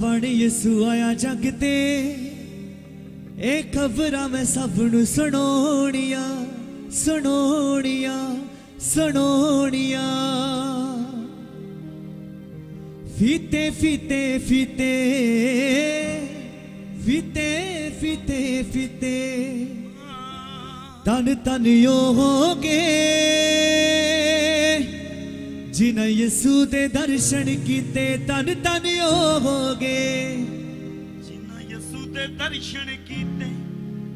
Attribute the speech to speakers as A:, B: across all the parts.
A: वाणी यसू आया जग ते ए खबरां मैं सबनू सुनाउणियां सुनाउणियां सुनाउणियां। फीते फीते फीते फीते फीते फीते तन तन यो हो गए जिन्हें यसू दे दर्शन कीते तन तन यो हो गए।
B: जिन्हें यसू दे दर्शन कीते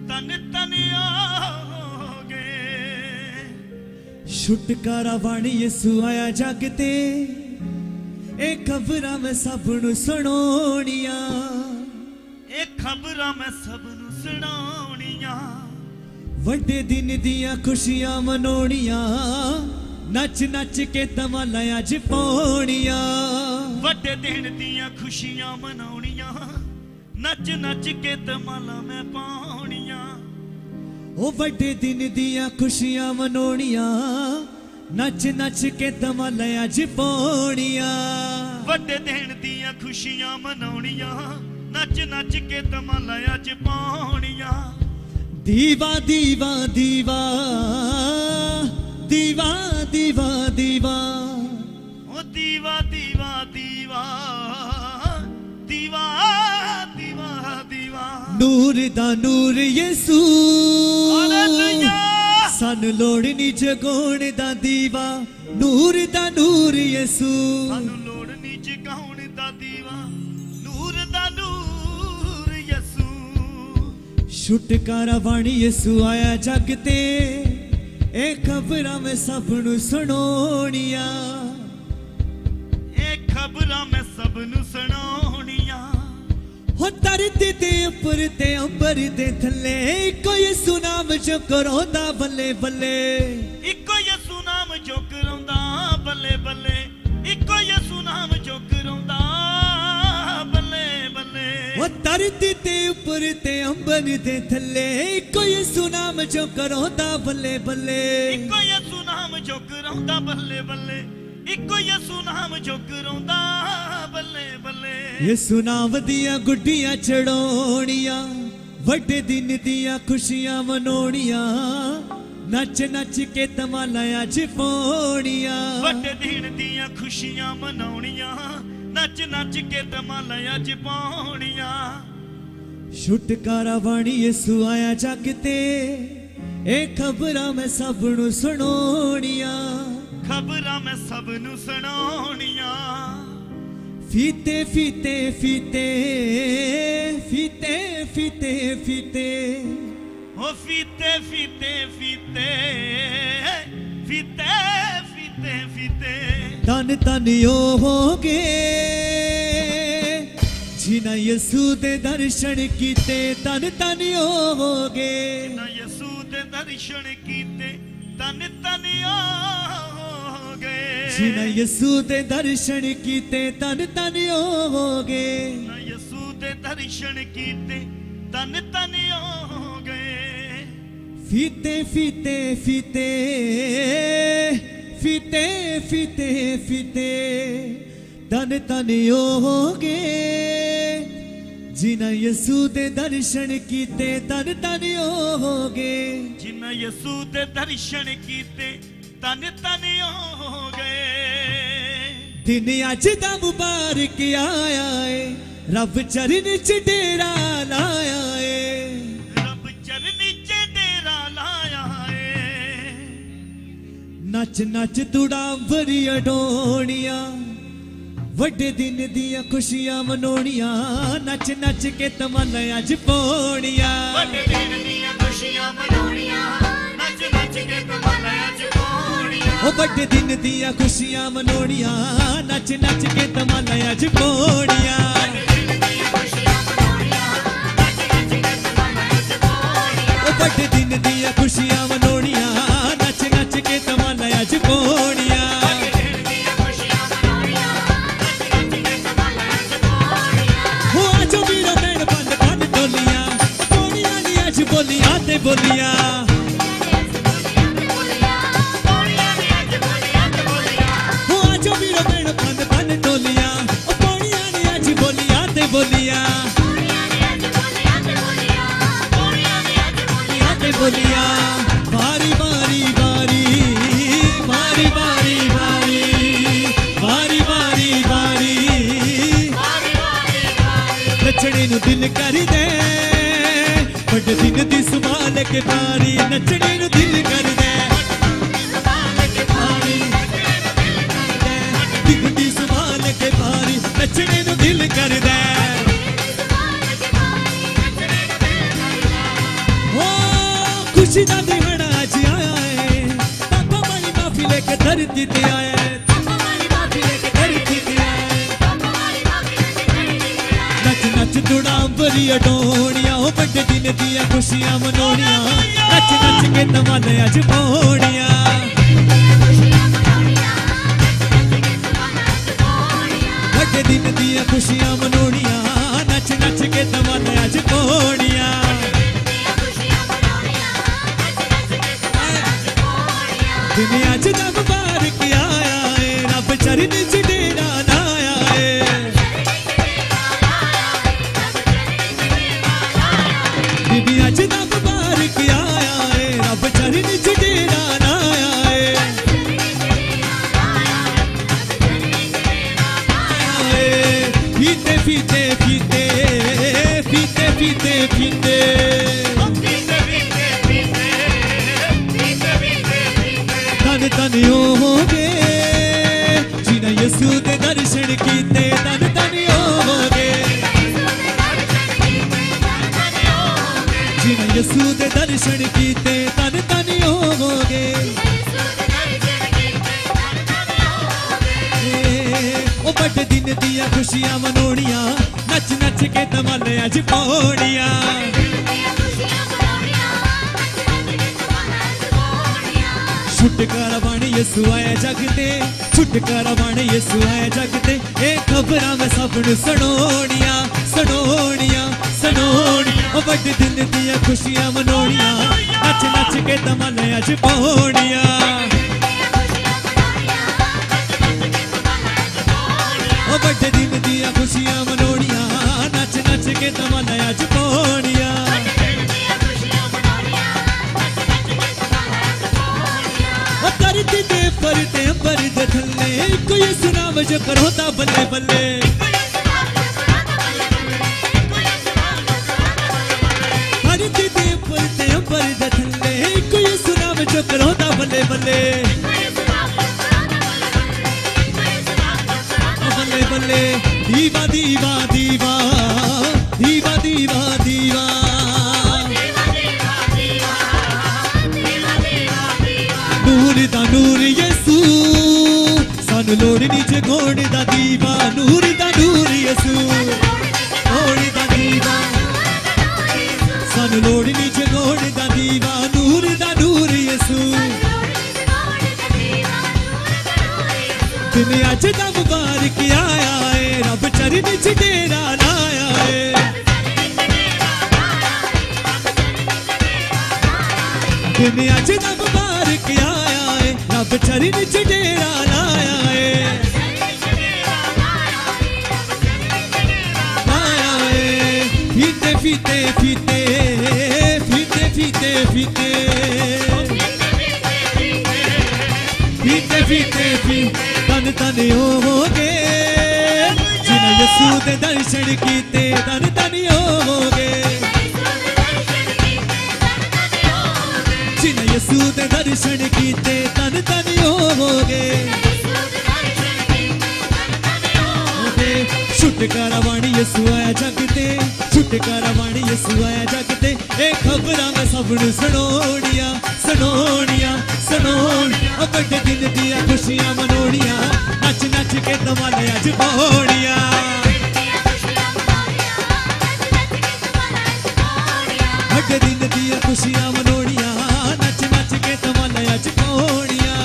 B: तन तन यो हो गए।
A: छुटकारा वाणी यसू आया जग ते ए खबरां मैं सबनू सुनाउणियां
B: ए खबरां मैं सबनू सुनाउणियां।
A: वड्डे दिन दियां खुशियां मनाउणियां नच नच के तमाला अज पाउणियां।
B: वड्डे दिन दियां खुशियां मनाउणियां नच नच के तमाला मैं पाउणियां।
A: ओ वड्डे दिन दियां खुशियां मनाउणियां नच नच के तमाला अज पाउणियां।
B: वड्डे दिन दियां खुशियां मनाउणियां नच नच के तमाला अज पाउणियां।
A: दीवा दीवा दीवा दीवा दीवा दीवा
B: ओ दीवा दीवा दीवा दीवा दीवा दीवा।
A: नूर दा नूर यसू
B: हालेलुया।
A: सन लोड़ नी जगाउण दा दीवा नूर दा नूर यसू।
B: सानू लोड़ नी जगाउण दा दीवा नूर दा नूर यसू।
A: छुटकारा वाणी यसू आया जग ते ए खबरां मैं सबनू सुनाउणियां
B: ए खबरां मैं सबनू सुनाउणियां।
A: हो धरती ते उपर ते अंबर दे थल्ले इको यसू नाम जो कराउंदा बल्ले बल्ले।
B: इको यसू नाम जो कराउंदा बल्ले बल्ले। इको यसू नाम जो कराउंदा बल्ले बल्ले।
A: वो धरती ते उपर ते अंबर दे थल्ले इको यसू नाम जो कराउंदा बल्ले बल्ले।
B: इको यसू नाम जो कराउंदा बल्ले बल्ले। इको यसू नाम जो कराउंदा बल्ले बल्ले।
A: यसू नाम दियां गुड्डियां चढ़ाउणियां वड्डे दिन दियां खुशियां मनाउणियां नच नच के तमाला अज पाउणियां।
B: वड्डे दिन दियां खुशियां मनाउणियां नच नच के तमाला अज पाउणियां।
A: छुटकारा वाणी यसू आया जग ते ए खबरां मैं सबनू सुनाउणियां।
B: खबरां मैं सबनू सुनाउणियां।
A: फीते फीते फीते फीते फीते फीते
B: ओ फीते फीते फीते फीते फीते फीते
A: तन तन यो हो गए जिन्हें यसू दे दर्शन कीते तन तन यो हो गए।
B: ना यसू दे दर्शन कीते तन तन हो गए।
A: जिन्हें यसू दे दर्शन कीते तन तन यो हो गए।
B: ना यसू दे दर्शन कीते तन तन हो गए।
A: फीते फीते फीते फीते फीते फीते तन तन यो हो गए जिन्हें यसू दे दर्शन कीते तन तन यो हो गए।
B: जिन्हें यसू दे दर्शन कीते तन तन हो गए।
A: दिन अज दा मुबारक आया है रब चरण च डेरा लाया है।
B: रब चरण च डेरा लाया है।
A: नच नच तुड़ा भरी अडोनियां वड्डे दिन दियां खुशियां मनाउणियां नच नच के तमाला अज पाउणियां।
B: वड्डे दिन दियां खुशियां मनाउणियां नच नच के तमाला अज पाउणियां।
A: ओ वड्डे दिन दियां खुशियां मनाउणियां नच नच के तमाला अज पाउणियां। ओ वड्डे दिन दियां खुशियां मनाउणियां नच नच के तमाला अज पाउणियां। हो आजो वीरो भैण बंद बंद डोलियां पाउणियां नी अज बोलियां ते बोलियां। हो आजो वीरो भैण बंद बंद डोलियां पाउणियां नी अज बोलियां ते ਬੋਲੀਆਂ ਤੇ ਬੋਲੀਆਂ ਵਾਰੀ ਵਾਰੀ ਵਾਰੀ ਵਾਰੀ ਵਾਰੀ ਵਾਰੀ ਵਾਰੀ ਵਾਰੀ ਵਾਰੀ ਨੱਚਣੇ ਨੂੰ ਦਿਲ ਕਰਦਾ ਵੱਡੇ ਦਿਨ ਦੀ ਸੁਭਾਲ ਕੇ ਪਾਰੀ ਨੱਚਣੇ ਨੂੰ ਦਿਲ ਕਰਦਾ ਦਿਨ ਦੀ ਸੁਭਾਲ ਕੇ ਪਾਰੀ ਨੱਚਣੇ ਨੂੰ ਦਿਲ ਕਰਦਾ खुशी का दिहाड़ा आज आया है पापा मारी माफी लेके धरती पे आया है पापा मारी माफी लेके धरती पे आया है नच नच तुड़ा बरी अडोनिया ओ बड़े दिन दिया खुशियां मनोनिया नच नच के तमाले आज मोड़िया बड़े दिन दिया खुशियां मनोनिया नच नच के तमाले आज मोड़िया दिन अज दा मुबारक आया है रब चरण च डेरा लाया है दिन अज दा मुबारक आया है रब चरण च डेरा लाया है फीते फीते फीते फीते फीते फीते तन तन हो गए जिन्हें यसू दे दर्शन कीते तन तन हो गए जिन्हें यसू दे दर्शन कीते तन तन हो गए ओ बड़े दिन दिया खुशियां मनोनिया नच नच के तमाले अज पौड़िया छुटकारा बन यसू आया जग ते छुटकारा बन यसू आया जग ते ए खबरां मैं सब नूं सुनाउणियां सुनाउणियां सुनाउणियां ओ बड़े दिन दियां खुशियां मनोनियां नच नच के तमाले अज पौड़ियां ओ बड़े दिन दियां खुशियां मनोनियां नच नच के तमाले अज पौड़ियां धरती दे परते परदे थल्ले इको यसू नाम जो करोता बल्ले बल्ले धरती दे परते परदे थल्ले इको यसू नाम जो करोता बल्ले बल्ले बल्ले बल्ले दीवा दीवा दीवा दीवा दीवा दीवा नूर दा नूर यसू सानू लोड़ नी जगाउण दा दीवा नूर दा नूर यसू लोड़ दा दीवा सानू लोड़ नी जगाउण दा दीवा नूर दा नूर यसू दिन अज दा मुबारक आया है रब चरण च डेरा लाया है दिन अज दा मुबारक आया है रब चरण च डेरा लाया है लाया है फीते फीते फीते फीते फीते फीते फीते फीते फीते तन तन हो गए जिन्हें यसू दे दर्शन कीते तन तन हो गए जिन्हें यसू दे दर्शन कीते तन तन हो गए छुटकारा बन यसू आया जग ते छुटकारा बन यसू आया जग ते ए खबरां मैं सब नूं सुनाउणियां सुनाउणियां सुनाउणियां बड़े दिन दियां खुशियां मनोनियां नच नच के तमाले अज पौड़ियां बड़े दिन दियां खुशियां मनोनियां नच नच के तमाले अज पौड़ियां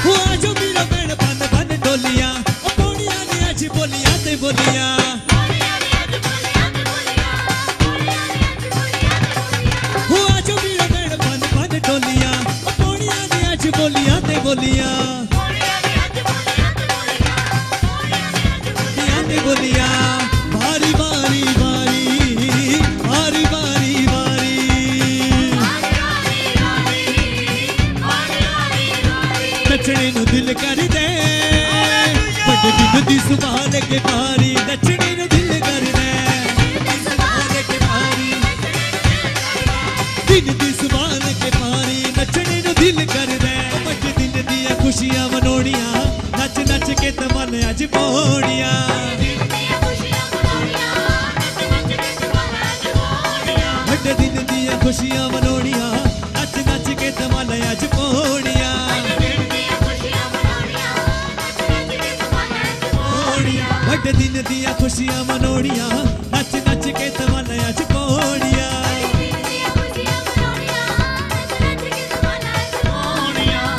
A: हो आजो मेरा भैन बन बन डोलियां ओ पौड़ियां ने अज बोलियां ते बोलियां हो आजो मेरा भैन बन बन डोलियां ओ पौड़ियां ने अज बोलियां ते बोलियां संभाल के पारी नचने नु दिल करदा संभाल के पारी दिन दी संभाल के पारी नचने नु दिल करदा बड़े दिन दियां खुशियां मनोड़ियां नच नच के तमन अज पौड़ियां बड़े दिन दियां खुशियां मनोड़ियां नच नच के तमन अज पौड़ियां बड़े दिन दियां खुशियां मनोड़ियां नच नच के तमन अज पौड़ियां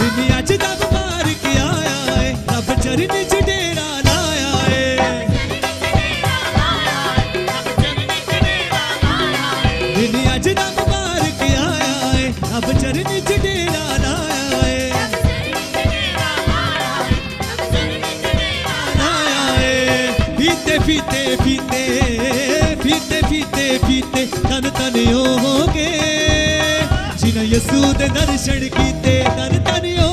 A: दिन अज दा बार के आया है रब चरण च डेरा लाया है दिन अज दा बार के आया है रब चरण च डेरा लाया है लाया है फीते फीते फीते फीते फीते फीते तन तन हो गए जिन्हें यसू दे दर्शन कीते तन तन हो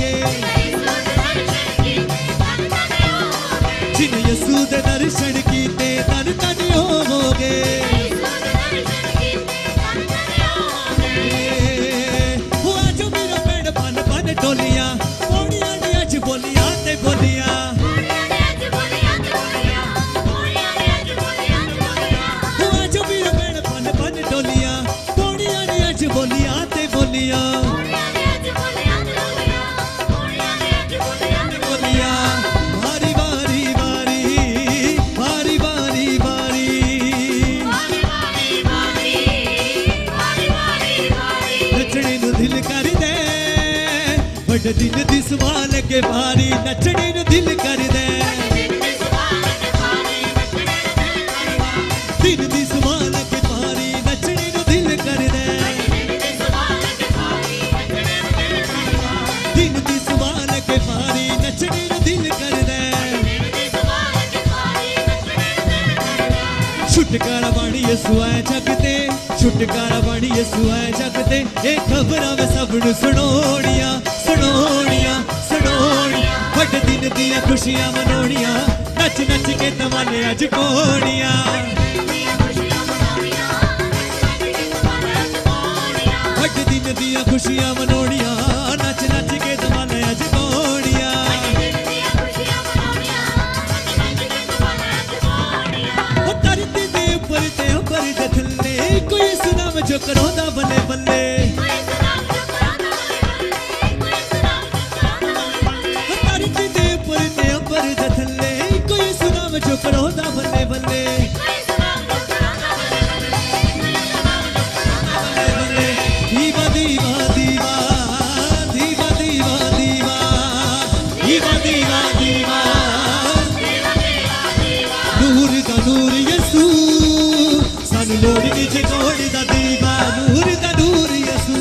A: गए जिन्हें यसू दे दर्शन कीते तन तन हो गए वो आज मेरा पेड़ बन बन टोलियां पौड़ियां ने अज बोलियां ते बोलियां वो आज मेरा पेड़ बन बन टोलियां पौड़ियां ने अज बोलियां ते बोलियां बोलियां वारी वारी वारी वारी वारी वारी नचने नु दिल कर दे बड़े दिन दी संभाल के पारी नचने नु दिल कर दे दिन दी संभाल के पारी नचने नु दिल कर दे दिन दी संभाल के पारी नचने नु दिल कर दे छुटकारा बाणी यसू आए जगते छुटकारा बाणी यसू आए जगते ए खबरां वे सब नु सुनोड़ियां सुनोड़ियां सुनोड़ियां बड़े दिन दियां खुशियां मनोड़ियां नच नच के तमाने अज कोड़ियां बड़े दिन दियां खुशियां मनोड़ियां नच नच के तमाने अज कोड़ियां ओ धरती दे ऊपर ते अंबर दे थल्ले कोई सुनाम जो करोंदा बल्ले बल्ले ओ धरती दे ऊपर ते अंबर दे थल्ले कोई सुनाम जो करोंदा बल्ले बल्ले दीवा दीवा दीवा दीवा दीवा दीवा दीवा दीवा दीवा नूर दा नूर यसू सानू लोड़ नी जगोड़ दा दीवा नूर दा नूर यसू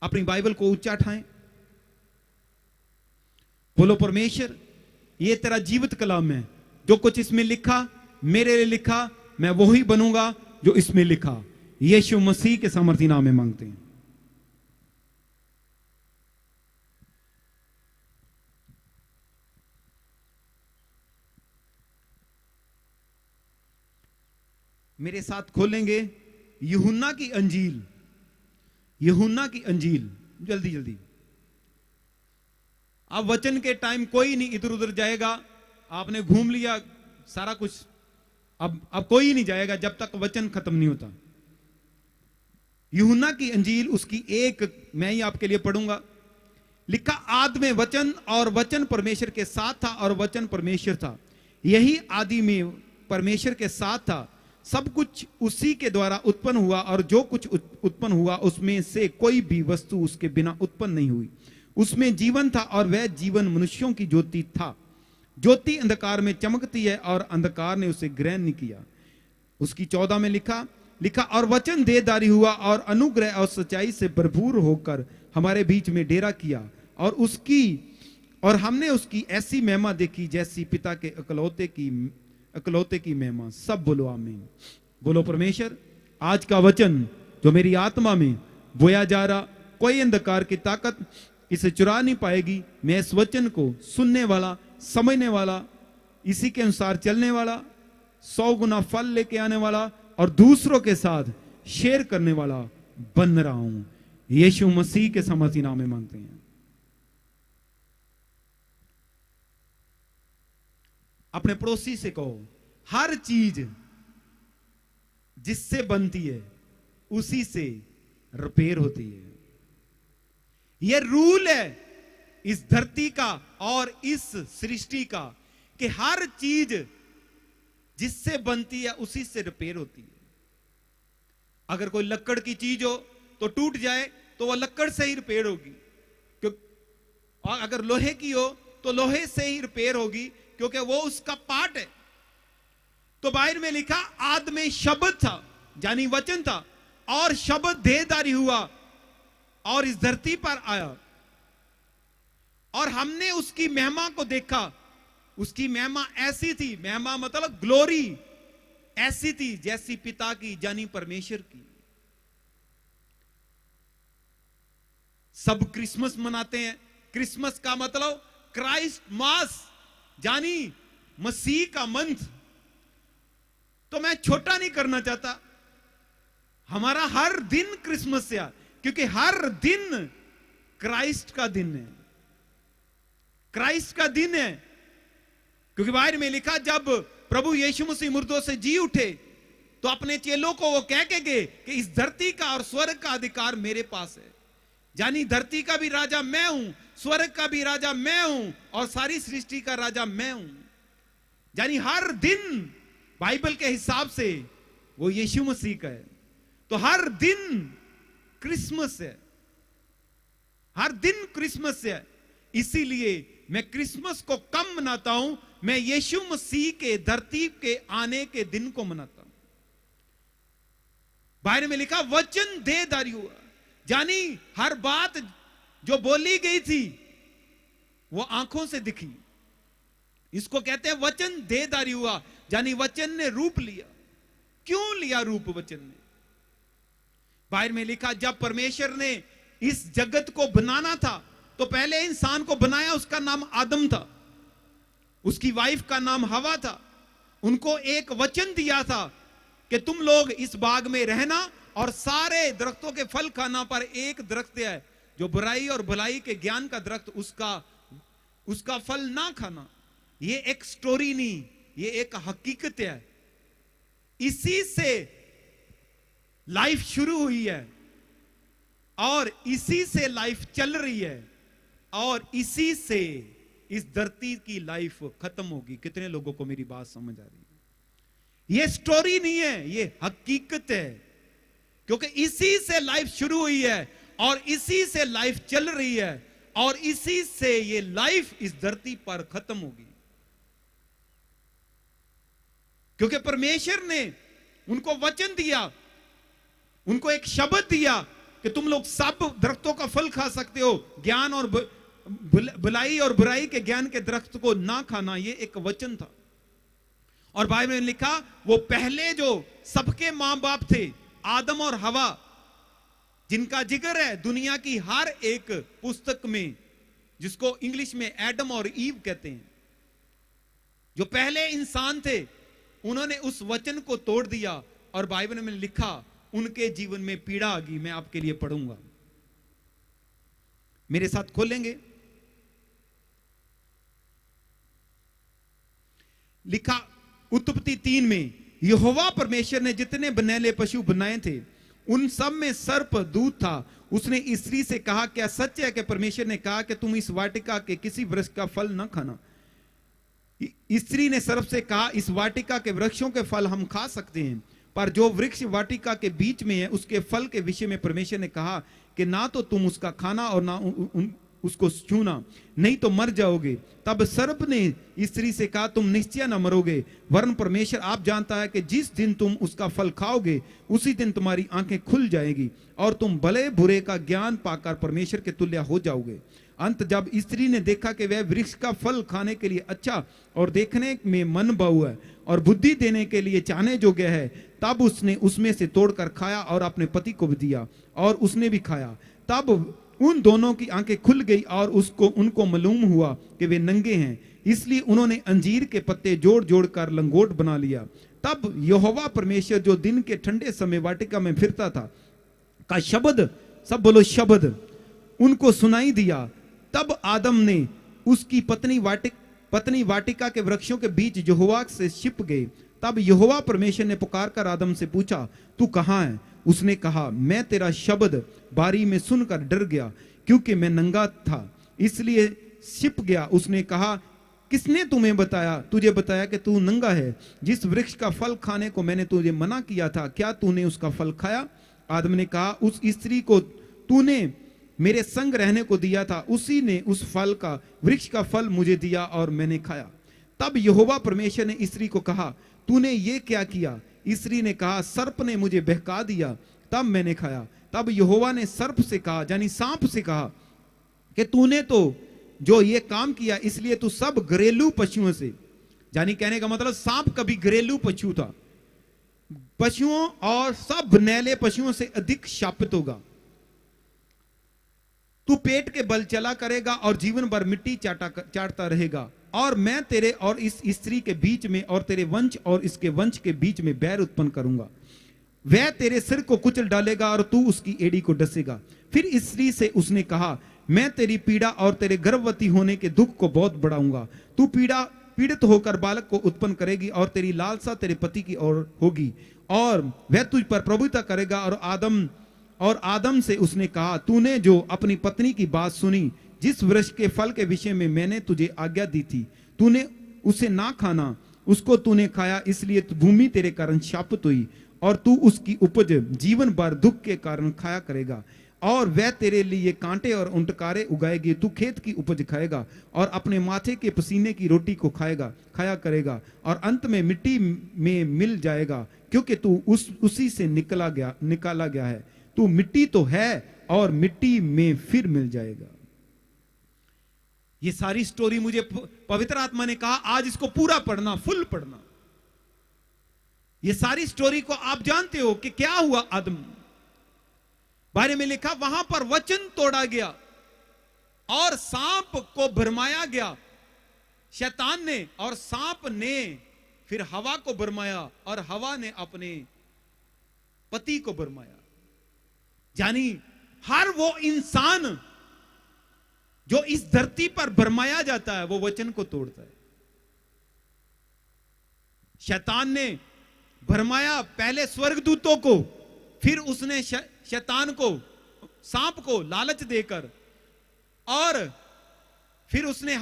C: अपनी बाइबल को ऊंचा उठाएं, बोलो परमेश्वर ये तेरा जीवित कलाम है, जो कुछ इसमें लिखा मेरे लिए लिखा, मैं वही बनूंगा जो इसमें लिखा। यीशु मसीह के सामर्थी नाम में मांगते हैं। मेरे साथ खोलेंगे यूहन्ना की अंजील, यूहन्ना की अंजील, जल्दी जल्दी। अब वचन के टाइम कोई नहीं इधर उधर जाएगा, आपने घूम लिया सारा कुछ, अब कोई नहीं जाएगा जब तक वचन खत्म नहीं होता। यूहन्ना की अंजील उसकी एक मैं ही आपके लिए पढ़ूंगा। लिखा, आदि में वचन और वचन परमेश्वर के साथ था और वचन परमेश्वर था। यही आदि में परमेश्वर के साथ था। सब कुछ उसी के द्वारा उत्पन्न हुआ और जो कुछ उत्पन्न हुआ उसमें से कोई भी वस्तु उसके बिना उत्पन्न नहीं हुई। उसमें जीवन था और वह जीवन मनुष्यों की ज्योति था। ज्योति अंधकार में चमकती है और अंधकार ने उसे ग्रहण नहीं किया। उसकी 14 में लिखा और वचन देहधारी हुआ और अनुग्रह और सच्चाई से भरपूर होकर हमारे बीच में डेरा किया और उसकी और हमने उसकी ऐसी महिमा देखी जैसी पिता के इकलौते की महिमा। सब बोलो आमीन। बोलो परमेश्वर, आज का वचन जो मेरी आत्मा में बोया जा रहा, कोई अंधकार की ताकत इसे चुरा नहीं पाएगी। मैं इस वचन को सुनने वाला, समझने वाला, इसी के अनुसार चलने वाला, 100 गुना फल लेके आने वाला और दूसरों के साथ शेयर करने वाला बन रहा हूं। यीशु मसीह के समर्थी नाम में मांगते हैं। अपने पड़ोसी से कहो, हर चीज जिससे बनती है उसी से रिपेयर होती है। यह रूल है इस धरती का और इस सृष्टि का कि हर चीज जिससे बनती है उसी से रिपेयर होती है। अगर कोई लकड़ की चीज हो तो टूट जाए तो वह लकड़ से ही रिपेयर होगी, और अगर लोहे की हो तो लोहे से ही रिपेयर होगी, क्योंकि वो उसका पार्ट है। तो बाइबल में लिखा, आदि में शब्द था, यानी वचन था, और शब्द देहधारी हुआ और इस धरती पर आया, और हमने उसकी महिमा को देखा। उसकी महिमा ऐसी थी, महिमा मतलब ग्लोरी ऐसी थी जैसी पिता की, यानी परमेश्वर की। सब क्रिसमस मनाते हैं। क्रिसमस का मतलब क्राइस्ट मास, यानी मसीह का मंथ। तो मैं छोटा नहीं करना चाहता, हमारा हर दिन क्रिसमस है, क्योंकि हर दिन क्राइस्ट का दिन है। क्राइस्ट का दिन है, क्योंकि बाइबल में लिखा, जब प्रभु यीशु मसीह मुर्दों से जी उठे तो अपने चेलों को वो कह के गए कि इस धरती का और स्वर्ग का अधिकार मेरे पास है। यानी धरती का भी राजा मैं हूं, स्वर्ग का भी राजा मैं हूं, और सारी सृष्टि का राजा मैं हूं। यानी हर दिन बाइबल के हिसाब से वो यीशु मसीह का है। तो हर दिन क्रिसमस है, हर दिन क्रिसमस है। इसीलिए मैं क्रिसमस को कम मनाता हूं, मैं यीशु मसीह के धरती के आने के दिन को मनाता हूं। बाइबल में लिखा, वचन देहधारी हुआ, यानी हर बात जो बोली गई थी वो आंखों से दिखी। इसको कहते हैं वचन देहधारी हुआ, यानी वचन ने रूप लिया। क्यों लिया रूप वचन ने? बाइबल में लिखा, जब परमेश्वर ने इस जगत को बनाना था तो पहले इंसान को बनाया, उसका नाम आदम था, उसकी वाइफ का नाम हवा था। उनको एक वचन दिया था कि तुम लोग इस बाग में रहना और सारे दरख्तों के फल खाना, पर एक दरख्त है जो बुराई और भलाई के ज्ञान का दरख्त, उसका फल ना खाना। ये एक स्टोरी नहीं, ये एक हकीकत है। इसी से लाइफ शुरू हुई है और इसी से लाइफ चल रही है और इसी से इस धरती की लाइफ खत्म होगी। कितने लोगों को मेरी बात समझ आ रही है? ये स्टोरी नहीं है, ये हकीकत है, क्योंकि इसी से लाइफ शुरू हुई है और इसी से लाइफ चल रही है और इसी से ये लाइफ इस धरती पर खत्म होगी। क्योंकि परमेश्वर ने उनको वचन दिया, उनको एक शब्द दिया कि तुम लोग सब दरख्तों का फल खा सकते हो, ज्ञान और भलाई और बुराई के ज्ञान के दरख्त को ना खाना। ये एक वचन था। और बाइबल में लिखा, वो पहले जो सबके मां बाप थे, आदम और हवा, जिनका जिक्र है दुनिया की हर एक पुस्तक में, जिसको इंग्लिश में एडम और ईव कहते हैं, जो पहले इंसान थे, उन्होंने उस वचन को तोड़ दिया और बाइबल में लिखा उनके जीवन में पीड़ा आ गई। मैं आपके लिए पढ़ूंगा, मेरे साथ खोलेंगे। लिखा उत्पत्ति 3 में, यहोवा परमेश्वर ने जितने बनैले पशु बनाए थे उन सब में सर्प दूत था। उसने स्त्री से कहा, क्या सच है कि परमेश्वर ने कहा कि तुम इस वाटिका के किसी वृक्ष का फल न खाना? स्त्री ने सर्प से कहा, इस वाटिका के वृक्षों के फल हम खा सकते हैं, पर जो वृक्ष वाटिका के बीच में है उसके फल के विषय में परमेश्वर ने कहा कि ना तो तुम उसका खाना और ना उसको छूना, नहीं तो मर जाओगे। तब सर्प ने स्त्री से कहा, तुम निश्चय न मरोगे, वरन परमेश्वर आप जानता है कि जिस दिन तुम उसका फल खाओगे उसी दिन तुम्हारी आंखें खुल जाएगी और तुम भले बुरे का ज्ञान पाकर परमेश्वर के तुल्य हो जाओगे। अंत जब स्त्री ने देखा कि वह वृक्ष का फल खाने के लिए अच्छा और देखने में मन भाऊ है और बुद्धि देने के लिए चाहने योग्य है, तब उसने उसमें से तोड़कर खाया और अपने पति को भी दिया और उसने भी खाया। तब उन दोनों की आंखें खुल गई और उनको मालूम हुआ कि वे नंगे हैं, इसलिए उन्होंने अंजीर के पत्ते जोड़ जोड़ कर लंगोट बना लिया। तब यहोवा परमेश्वर जो दिन के ठंडे समय वाटिका में फिरता था का शब्द, सब बोलो शब्द, उनको सुनाई दिया। तब आदम ने उसकी पत्नी वाटिका के वृक्षों के बीच यहोवा से छिप गए। तब यहोवा परमेश्वर ने पुकार कर आदम से पूछा, तू कहां है? उसने कहा, मैं तेरा शब्द बारी में सुनकर डर गया, क्योंकि मैं नंगा था इसलिए छिप गया। उसने कहा, किसने तुम्हें तुझे बताया कि तू नंगा है? जिस वृक्ष का फल खाने को मैंने तुझे मना किया था, क्या तूने उसका फल खाया? आदम ने कहा, उस स्त्री को तूने मेरे संग रहने को दिया था, उसी ने उस फल का वृक्ष का फल मुझे दिया और मैंने खाया। तब यहोवा परमेश्वर ने स्त्री को कहा, तूने ये क्या किया? स्त्री ने कहा, सर्प ने मुझे बहका दिया, तब मैंने खाया। तब यहोवा ने सर्प से कहा, यानी सांप से कहा, कि तूने तो जो ये काम किया इसलिए तू सब घरेलू पशुओं से, यानी कहने का मतलब सांप कभी घरेलू पशु था, पशुओं और सब नैले पशुओं से अधिक शापित होगा। तू पेट के बल चला करेगा और जीवन भर मिट्टी चाटता रहेगा, और मैं तेरे और इस स्त्री के बीच में और तेरे वंश और इसके वंश के बीच में बैर उत्पन्न करूंगा। वह तेरे सिर को कुचल डालेगा और तू उसकी एड़ी को डसेगा। फिर स्त्री से उसने कहा, मैं तेरी पीड़ा और तेरे गर्भवती होने के दुख को बहुत बढ़ाऊंगा। तू पीड़ित होकर बालक को उत्पन्न करेगी और तेरी लालसा तेरे पति की ओर होगी और वह तुझ पर प्रभुता करेगा। और आदम से उसने कहा, तूने जो अपनी पत्नी की बात सुनी, जिस वृक्ष के फल के विषय में मैंने तुझे आज्ञा दी थी, तूने उसे ना खाना, उसको तूने खाया, इसलिए भूमि तेरे कारण शापित हुई और तू उसकी उपज जीवन भर दुख के कारण खाया करेगा। और वह तेरे लिए कांटे और उंटकारे उगाएगी। तू खेत की उपज खाएगा और अपने माथे के पसीने की रोटी को खाया करेगा और अंत में मिट्टी में मिल जाएगा, क्योंकि तू उसी से निकाला गया है। तू मिट्टी तो है और मिट्टी में फिर मिल जाएगा। ये सारी स्टोरी मुझे पवित्र आत्मा ने कहा, आज इसको पूरा पढ़ना, फुल पढ़ना। ये सारी स्टोरी को आप जानते हो कि क्या हुआ। आदम बारे में लिखा, वहां पर वचन तोड़ा गया और सांप को भरमाया गया शैतान ने, और सांप ने फिर हवा को भरमाया और हवा ने अपने पति को भरमाया। यानी हर वो इंसान जो इस धरती पर भरमाया जाता है वो वचन को तोड़ता है। शैतान ने भरमाया पहले स्वर्गदूतों को, फिर उसने शैतान को, सांप को लालच देकर, और फिर उसने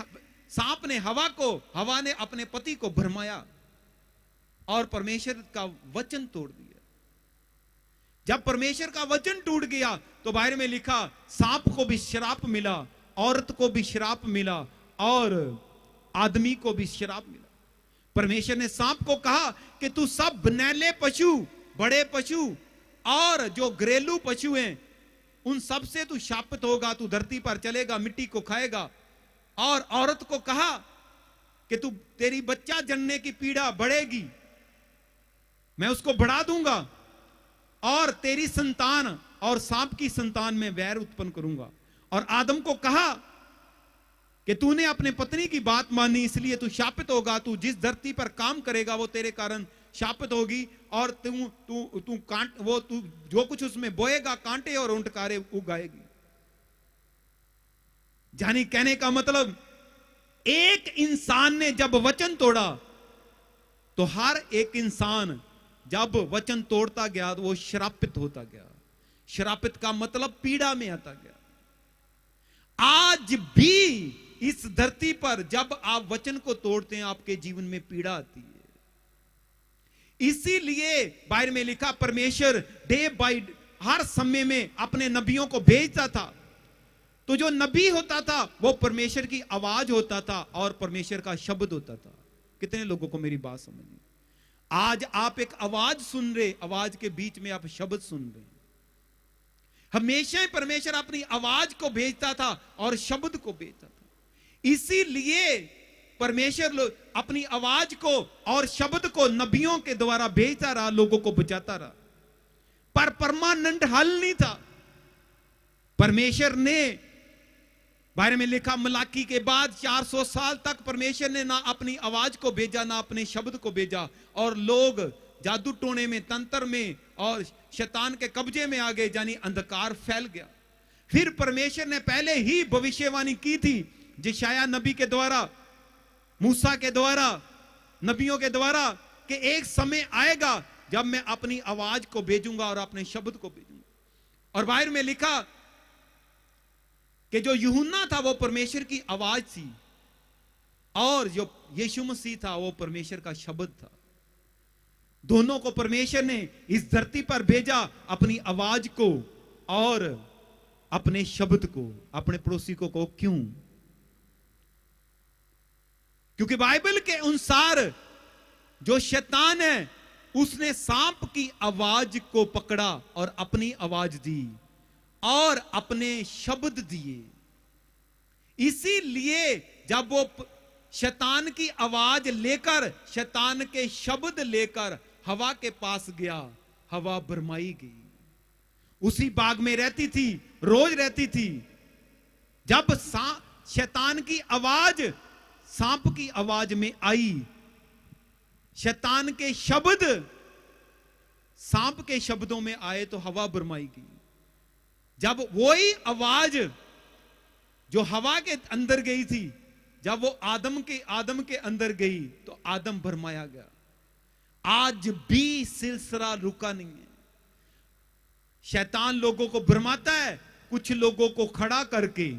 C: सांप ने हवा ने अपने पति को भरमाया और परमेश्वर का वचन तोड़ दिया। जब परमेश्वर का वचन टूट गया तो बाइबल में लिखा, सांप को भी श्राप मिला, औरत को भी श्राप मिला और आदमी को भी श्राप मिला। परमेश्वर ने सांप को कहा कि तू सब नैले पशु, बड़े पशु और जो घरेलू पशु हैं उन सब से तू शापित होगा, तू धरती पर चलेगा, मिट्टी को खाएगा। और औरत को कहा कि तेरी बच्चा जनने की पीड़ा बढ़ेगी, मैं उसको बढ़ा दूंगा, और तेरी संतान और सांप की संतान में वैर उत्पन्न करूंगा। और आदम को कहा कि तूने अपने पत्नी की बात मानी, इसलिए तू शापित होगा, तू जिस धरती पर काम करेगा वो तेरे कारण शापित होगी, और तू जो कुछ उसमें बोएगा कांटे और उंटकारे उगाएगी। यानी कहने का मतलब, एक इंसान ने जब वचन तोड़ा तो हर एक इंसान जब वचन तोड़ता गया तो वो श्रापित होता गया। श्रापित का मतलब पीड़ा में आता गया। आज भी इस धरती पर जब आप वचन को तोड़ते हैं आपके जीवन में पीड़ा आती है। इसीलिए बाइबल में लिखा, परमेश्वर डे बाय हर समय में अपने नबियों को भेजता था। तो जो नबी होता था वो परमेश्वर की आवाज होता था और परमेश्वर का शब्द होता था। कितने लोगों को मेरी बात समझ में? आज आप एक आवाज सुन रहे, आवाज के बीच में आप शब्द सुन रहे हैं। हमेशा ही परमेश्वर अपनी आवाज को भेजता था और शब्द को भेजता था। इसीलिए परमेश्वर अपनी आवाज को और शब्द को नबियों के द्वारा भेजता रहा, लोगों को बचाता रहा, पर परमानेंट हल नहीं था। परमेश्वर ने बारे में लिखा, मलाकी के बाद 400 साल तक परमेश्वर ने ना अपनी आवाज को भेजा ना अपने शब्द को भेजा, और लोग जादू टोने में, तंत्र में और शैतान के कब्जे में आ गए, यानी अंधकार फैल गया। फिर परमेश्वर ने पहले ही भविष्यवाणी की थी यशायाह नबी के द्वारा, मूसा के द्वारा, नबियों के द्वारा, कि एक समय आएगा जब मैं अपनी आवाज को भेजूंगा और अपने शब्द को भेजूंगा। और बाहर में लिखा कि जो यूहन्ना था वो परमेश्वर की आवाज थी, और जो यीशु मसीह था वो परमेश्वर का शब्द था। दोनों को परमेश्वर ने इस धरती पर भेजा, अपनी आवाज को और अपने शब्द को, अपने पड़ोसी को क्यों? क्योंकि बाइबल के अनुसार जो शैतान है उसने सांप की आवाज को पकड़ा और अपनी आवाज दी और अपने शब्द दिए। इसीलिए जब वो शैतान की आवाज लेकर, शैतान के शब्द लेकर हवा के पास गया, हवा भरमाई गई। उसी बाग में रहती थी, रोज रहती थी। जब शैतान की आवाज सांप की आवाज में आई, शैतान के शब्द सांप के शब्दों में आए तो हवा भरमाई गई। जब वही आवाज जो हवा के अंदर गई थी, जब वो आदम के अंदर गई तो आदम भरमाया गया। आज भी सिलसिला रुका नहीं है। शैतान लोगों को भरमाता है, कुछ लोगों को खड़ा करके,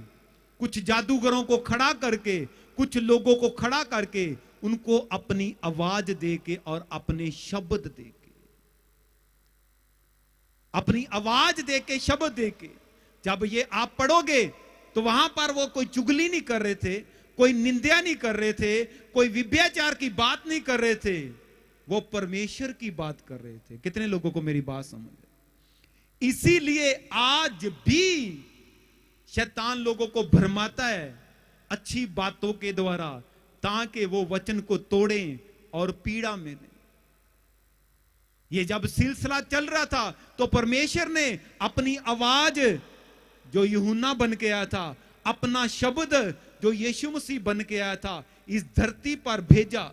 C: कुछ जादूगरों को खड़ा करके, कुछ लोगों को खड़ा करके उनको अपनी आवाज देके और अपने शब्द देके, अपनी आवाज देके, शब्द देके। जब ये आप पढ़ोगे तो वहां पर वो कोई चुगली नहीं कर रहे थे, कोई निंदा नहीं कर रहे थे, कोई व्यभिचार की बात नहीं कर रहे थे, वो परमेश्वर की बात कर रहे थे। कितने लोगों को मेरी बात समझ है? इसीलिए आज भी शैतान लोगों को भरमाता है अच्छी बातों के द्वारा, ताकि वो वचन को तोड़ें और पीड़ा में लें। ये जब सिलसिला चल रहा था तो परमेश्वर ने अपनी आवाज जो यूहन्ना बन के आया था, अपना शब्द जो यीशु मसीह बन के आया था, इस धरती पर भेजा।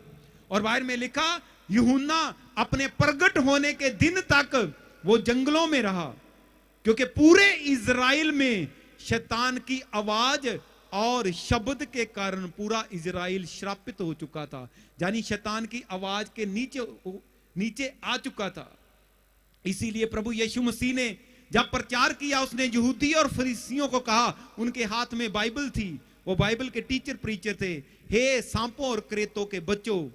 C: और बाहर में लिखा, यूहन्ना अपने प्रगट होने के दिन तक वो जंगलों में रहा, क्योंकि पूरे इजराइल में शैतान की आवाज और शब्द के कारण पूरा इजराइल श्रापित हो चुका था, यानी शैतान की आवाज के नीचे आ चुका था। इसीलिए प्रभु यीशु मसीह ने जब प्रचार किया, उसने यहूदी और फरीसियों को कहा, उनके हाथ में बाइबल थी, वो बाइबल के टीचर प्रीचर थे, हे सांपों और क्रेतों के बच्चों।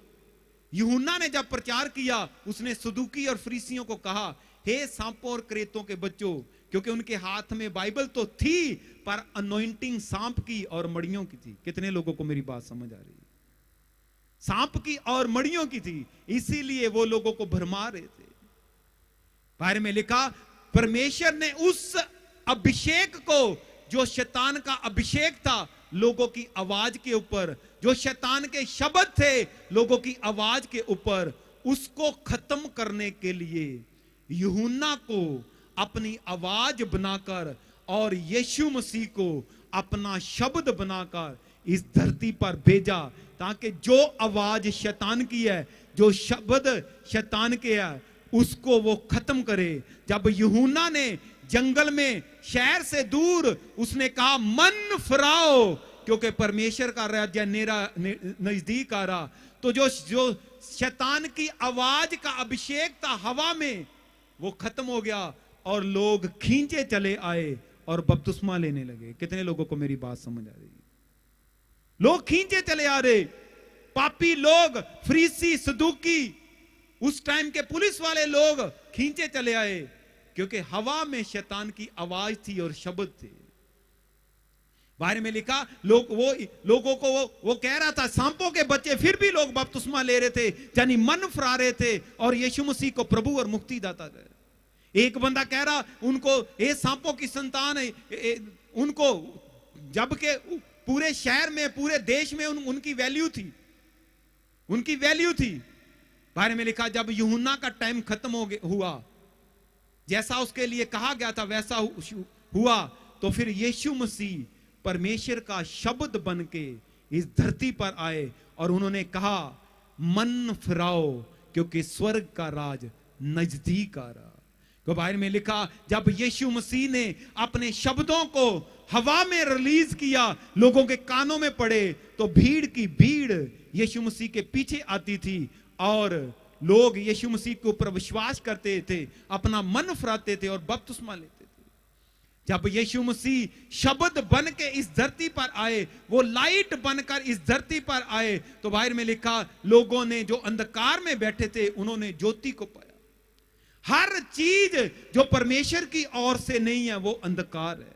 C: यूहन्ना ने जब प्रचार किया, उसने सदूकी और फरीसियों को कहा, हे सांपों और क्रेतों के बच्चों, क्योंकि उनके हाथ में बाइबल तो थी पर अनॉइंटिंग सांप की और मड़ियों की थी। कितने लोगों को मेरी बात समझ आ रही है? सांप की और मड़ियों की थी, इसीलिए वो लोगों को भरमा रहे थे। बाहर में लिखा, परमेश्वर ने उस अभिषेक को, जो शैतान का अभिषेक था लोगों की आवाज के ऊपर, जो शैतान के शब्द थे लोगों की आवाज के ऊपर, उसको खत्म करने के लिए यूहन्ना को अपनी आवाज बनाकर और यीशु मसीह को अपना शब्द बनाकर इस धरती पर भेजा, ताकि जो आवाज शैतान की है, जो शब्द शैतान के है, उसको वो खत्म करे। जब यूहन्ना ने जंगल में शहर से दूर उसने कहा, मन फिराओ, क्योंकि परमेश्वर का राज्य नजदीक आ रहा, तो जो शैतान की आवाज का अभिषेक था हवा में, वो खत्म हो गया और लोग खींचे चले आए और बपतिस्मा लेने लगे। कितने लोगों को मेरी बात समझ आ रही है? लोग खींचे चले आ रहे, पापी लोग, फरीसी, सदूकी, उस टाइम के पुलिस वाले लोग खींचे चले आए, क्योंकि हवा में शैतान की आवाज थी और शब्द थे। बाहर में लिखा, लोगों को वो कह रहा था सांपों के बच्चे, फिर भी लोग बपतिस्मा ले रहे थे, यानी मन फिरा रहे थे और यीशु मसीह को प्रभु और मुक्तिदाता गए। एक बंदा कह रहा उनको ये सांपों की संतान है, उनको, जबकि पूरे शहर में, पूरे देश में उनकी वैल्यू थी, उनकी वैल्यू थी। बारे में लिखा जब यूहन्ना का टाइम खत्म हुआ, जैसा उसके लिए कहा गया था वैसा हुआ, तो फिर यीशु मसीह परमेश्वर का शब्द बन के इस धरती पर आए और उन्होंने कहा मन फिराओ क्योंकि स्वर्ग का राज नजदीक आ रहा। तो बाइबल में लिखा जब यीशु मसीह ने अपने शब्दों को हवा में रिलीज किया, लोगों के कानों में पड़े, तो भीड़ की भीड़ यीशु मसीह के पीछे आती थी और लोग यीशु मसीह के ऊपर विश्वास करते थे, अपना मन फिराते थे और बपतिस्मा लेते थे। जब यीशु मसीह शब्द बन के इस धरती पर आए, वो लाइट बनकर इस धरती पर आए, तो बाइबल में लिखा लोगों ने जो अंधकार में बैठे थे उन्होंने ज्योति को पाया। हर चीज जो परमेश्वर की ओर से नहीं है वो अंधकार है,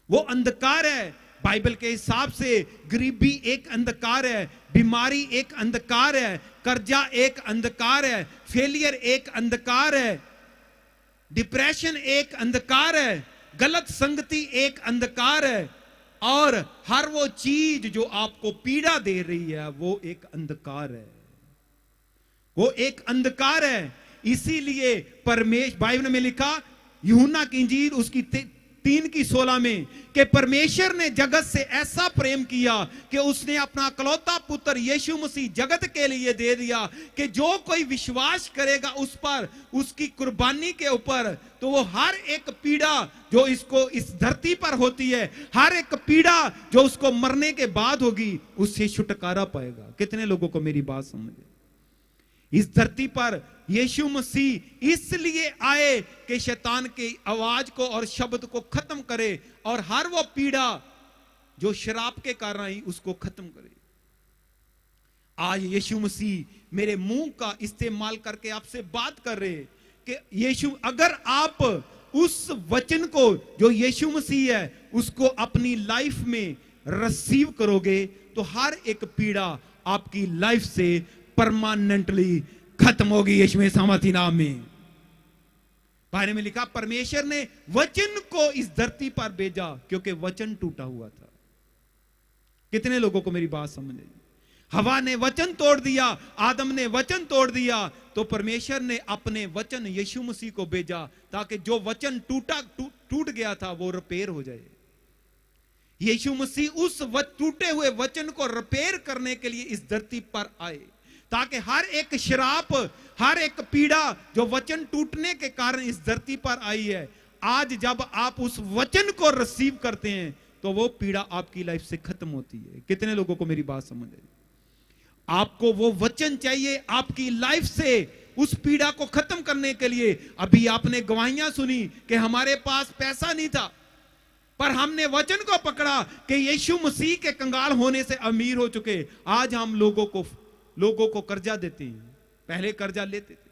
C: वो अंधकार है। बाइबल के हिसाब से गरीबी एक अंधकार है, बीमारी एक अंधकार है, कर्जा एक अंधकार है, फेलियर एक अंधकार है, डिप्रेशन एक अंधकार है, गलत संगति एक अंधकार है, और हर वो चीज जो आपको पीड़ा दे रही है वो एक अंधकार है, वो एक अंधकार है। इसीलिए परमेश्वर, बाइबल में लिखा यूहन्ना की इंजील उसकी 3:16 में कि परमेश्वर ने जगत से ऐसा प्रेम किया कि उसने अपना इकलौता पुत्र यीशु मसीह जगत के लिए दे दिया कि जो कोई विश्वास करेगा उस पर, उसकी कुर्बानी के ऊपर, तो वो हर एक पीड़ा जो इसको इस धरती पर होती है, हर एक पीड़ा जो उसको मरने के बाद होगी, उससे छुटकारा पाएगा। कितने लोगों को मेरी बात समझ? इस धरती पर यीशु मसीह इसलिए आए कि शैतान की आवाज को और शब्द को खत्म करे और हर वो पीड़ा जो शराब के कारण आई उसको खत्म करे। आज यीशु मसीह मेरे मुंह का इस्तेमाल करके आपसे बात कर रहे कि यीशु, अगर आप उस वचन को जो यीशु मसीह है उसको अपनी लाइफ में रिसीव करोगे तो हर एक पीड़ा आपकी लाइफ से परमानेंटली खत्म होगी यीशु में सामर्थी नाम में। बाइबल में लिखा परमेश्वर ने वचन को इस धरती पर भेजा क्योंकि वचन टूटा हुआ था। कितने लोगों को मेरी बात समझ आई? हवा ने वचन तोड़ दिया, आदम ने वचन तोड़ दिया, तो परमेश्वर ने अपने वचन यीशु मसीह को भेजा ताकि जो वचन टूट गया था वो रिपेयर हो जाए। यीशु मसीह उस टूटे हुए वचन को रिपेयर करने के लिए इस धरती पर आए ताकि हर एक श्राप, हर एक पीड़ा जो वचन टूटने के कारण इस धरती पर आई है, आज जब आप उस वचन को रिसीव करते हैं तो वो पीड़ा आपकी लाइफ से खत्म होती है। कितने लोगों को मेरी बात समझ आई? आपको वो वचन चाहिए आपकी लाइफ से उस पीड़ा को खत्म करने के लिए। अभी आपने गवाहियां सुनी कि हमारे पास पैसा नहीं था, पर हमने वचन को पकड़ा कि यीशु मसीह के कंगाल होने से अमीर हो चुके। आज हम लोगों को कर्जा देते हैं, पहले कर्जा लेते थे।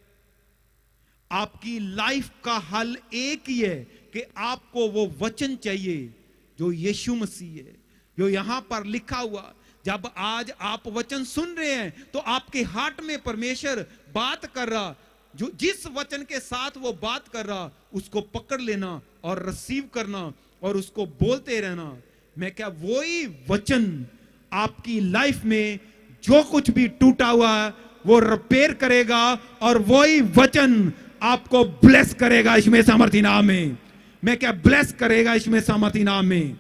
C: आपकी लाइफ का हल एक ही है कि आपको वो वचन चाहिए जो यीशु मसीह है, जो यहां पर लिखा हुआ। जब आज आप वचन सुन रहे हैं तो आपके हार्ट में परमेश्वर बात कर रहा, जो जिस वचन के साथ वो बात कर रहा उसको पकड़ लेना और रिसीव करना और उसको बोलते रहना। मैं क्या वही वचन आपकी लाइफ में जो कुछ भी टूटा हुआ है वो रिपेयर करेगा और वही वचन आपको ब्लेस करेगा इसमें सामर्थी नाम में। मैं क्या ब्लेस करेगा इसमें सामर्थी नाम में,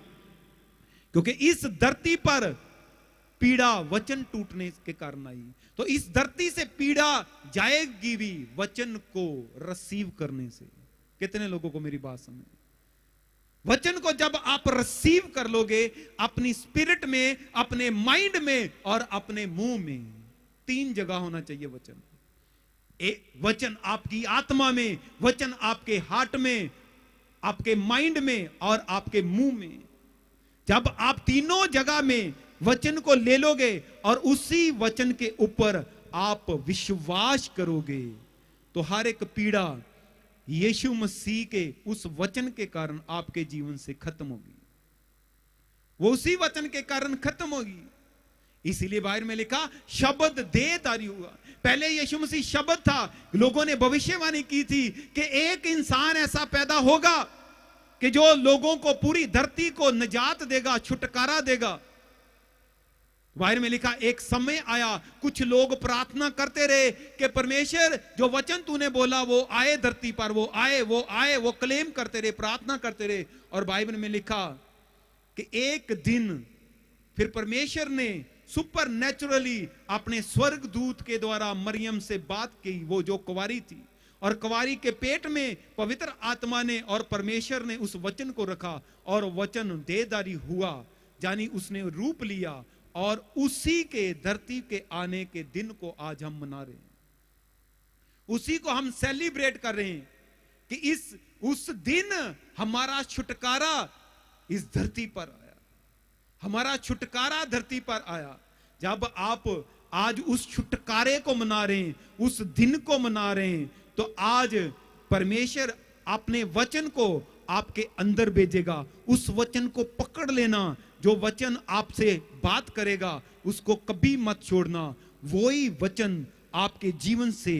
C: क्योंकि इस धरती पर पीड़ा वचन टूटने के कारण आई, तो इस धरती से पीड़ा जाएगी भी वचन को रिसीव करने से। कितने लोगों को मेरी बात समझ? वचन को जब आप रिसीव कर लोगे अपनी स्पिरिट में, अपने माइंड में और अपने मुंह में, 3 जगह होना चाहिए वचन। वचन आपकी आत्मा में, वचन आपके हार्ट में, आपके माइंड में और आपके मुंह में। जब आप तीनों जगह में वचन को ले लोगे और उसी वचन के ऊपर आप विश्वास करोगे तो हर एक पीड़ा यीशु मसीह के उस वचन के कारण आपके जीवन से खत्म होगी। वो उसी वचन के कारण खत्म होगी। इसीलिए बाइबल में लिखा शब्द देहधारी हुआ। पहले यीशु मसीह शब्द था, लोगों ने भविष्यवाणी की थी कि एक इंसान ऐसा पैदा होगा कि जो लोगों को, पूरी धरती को निजात देगा, छुटकारा देगा। बाइबल में लिखा एक समय आया, कुछ लोग प्रार्थना करते रहे कि परमेश्वर जो वचन तूने बोला वो आए धरती पर, वो आए, वो क्लेम करते रहे, प्रार्थना करते रहे। और बाइबल में लिखा कि एक दिन फिर परमेश्वर ने सुपर नेचुरली अपने स्वर्ग दूत के द्वारा मरियम से बात की, वो जो कुंवारी थी, और कुंवारी के पेट में पवित्र आत्मा ने और परमेश्वर ने उस वचन को रखा और वचन देहधारी हुआ, यानी उसने रूप लिया। और उसी के धरती के आने के दिन को आज हम मना रहे हैं, उसी को हम सेलिब्रेट कर रहे हैं कि उस दिन हमारा छुटकारा इस धरती पर आया, हमारा छुटकारा धरती पर आया। जब आप आज उस छुटकारे को मना रहे हैं, उस दिन को मना रहे हैं, तो आज परमेश्वर अपने वचन को आपके अंदर भेजेगा। उस वचन को पकड़ लेना, जो वचन आपसे बात करेगा उसको कभी मत छोड़ना। वही वचन आपके जीवन से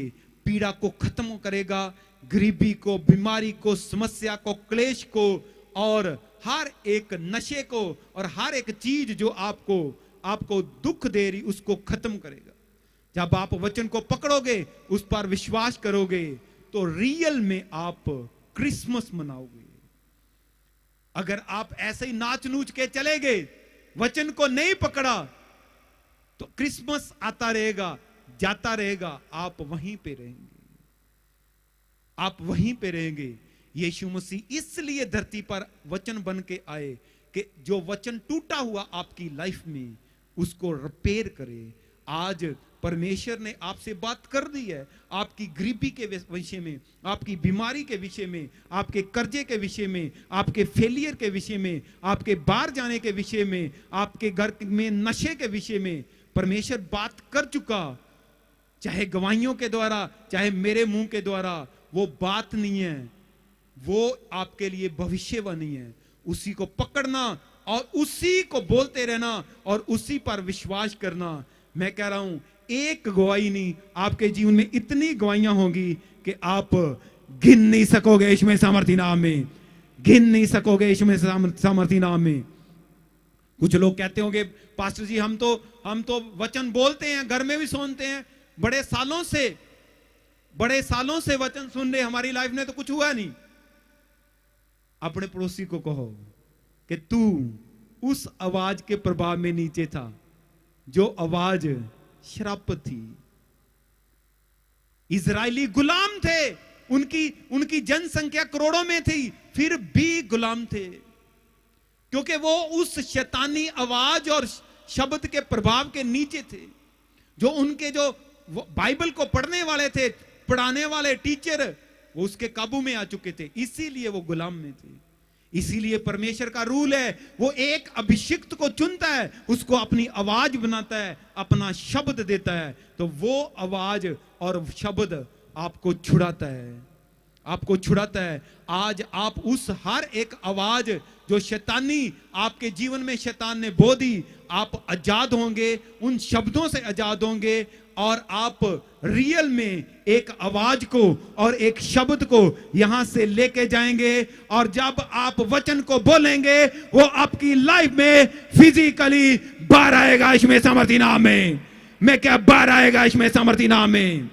C: पीड़ा को खत्म करेगा, गरीबी को, बीमारी को, समस्या को, क्लेश को, और हर एक नशे को, और हर एक चीज जो आपको दुख दे रही, उसको खत्म करेगा। जब आप वचन को पकड़ोगे, उस पर विश्वास करोगे, तो रियल में आप क्रिसमस मनाओगे। अगर आप ऐसे ही नाच नूच के चले गए, वचन को नहीं पकड़ा, तो क्रिसमस आता रहेगा, जाता रहेगा, आप वहीं पे रहेंगे, आप वहीं पे रहेंगे। यीशु मसीह इसलिए धरती पर वचन बन के आए कि जो वचन टूटा हुआ आपकी लाइफ में, उसको रिपेयर करे। आज परमेश्वर ने आपसे बात कर दी है, आपकी गरीबी के विषय में, आपकी बीमारी के विषय में, आपके कर्जे के विषय में, आपके फेलियर के विषय में, आपके बाहर जाने के विषय में, आपके घर में नशे के विषय में परमेश्वर बात कर चुका। चाहे गवाहियों के द्वारा, चाहे मेरे मुंह के द्वारा, वो बात नहीं है, वो आपके लिए भविष्यवाणी है। उसी को पकड़ना और उसी को बोलते रहना और उसी पर विश्वास करना। मैं कह रहा हूं, एक गवाही नहीं, आपके जीवन में इतनी गवाहियां होंगी कि आप गिन नहीं सकोगे इसमें सामर्थी नाम में, गिन नहीं सकोगे इसमें सामर्थी नाम में। कुछ लोग कहते होंगे, पास्टर जी हम तो वचन बोलते हैं, घर में भी सुनते हैं, बड़े सालों से वचन सुन रहे, हमारी लाइफ में तो कुछ हुआ नहीं। अपने पड़ोसी को कहो कि तू उस आवाज के प्रभाव में नीचे था, जो आवाज श्राप थी। इजरायली गुलाम थे, उनकी जनसंख्या करोड़ों में थी, फिर भी गुलाम थे, क्योंकि वो उस शैतानी आवाज और शब्द के प्रभाव के नीचे थे। जो उनके जो बाइबल को पढ़ने वाले थे, पढ़ाने वाले टीचर, वो उसके काबू में आ चुके थे, इसीलिए वो गुलाम में थे। इसीलिए परमेश्वर का रूल है, वो एक अभिषिक्त को चुनता है, उसको अपनी आवाज बनाता है, अपना शब्द देता है, तो वो आवाज और शब्द आपको छुड़ाता है, आपको छुड़ाता है। आज आप उस हर एक आवाज जो शैतानी आपके जीवन में शैतान ने बो दी, आप आजाद होंगे, उन शब्दों से आजाद होंगे, और आप रियल में एक आवाज को और एक शब्द को यहां से लेके जाएंगे। और जब आप वचन को बोलेंगे, वो आपकी लाइफ में फिजिकली बाहर आएगा इसमें सामर्थी नाम में। मैं क्या बाहर आएगा इसमें सामर्थी नाम में।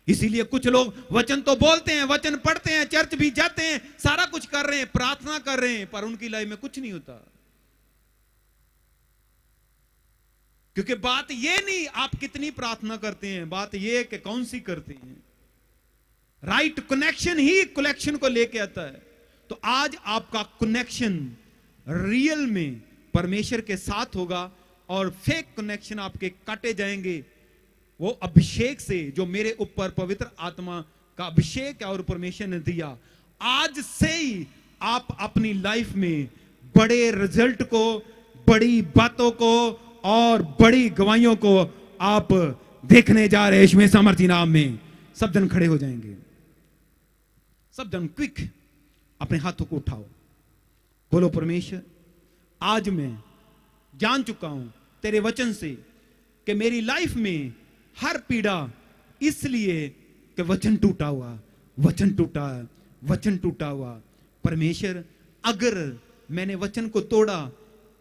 C: इसीलिए कुछ लोग वचन तो बोलते हैं, वचन पढ़ते हैं, चर्च भी जाते हैं, सारा कुछ कर रहे हैं, प्रार्थना कर रहे हैं, पर उनकी लाइफ में कुछ नहीं होता। क्योंकि बात ये नहीं आप कितनी प्रार्थना करते हैं, बात ये कि कौन सी करते हैं। राइट कनेक्शन ही कलेक्शन को लेके आता है। तो आज आपका कनेक्शन रियल में परमेश्वर के साथ होगा और फेक कनेक्शन आपके काटे जाएंगे। वो अभिषेक से जो मेरे ऊपर पवित्र आत्मा का अभिषेक है और परमेश्वर ने दिया, आज से ही आप अपनी लाइफ में बड़े रिजल्ट को, बड़ी बातों को और बड़ी गवाहियों को आप देखने जा रहे हैं इसमें सामर्थी नाम में। सब जन खड़े हो जाएंगे, सब जन क्विक अपने हाथों को उठाओ, बोलो परमेश्वर आज मैं जान चुका हूं तेरे वचन से कि मेरी लाइफ में हर पीड़ा इसलिए कि वचन टूटा हुआ, वचन टूटा, वचन टूटा हुआ। परमेश्वर, अगर मैंने वचन को तोड़ा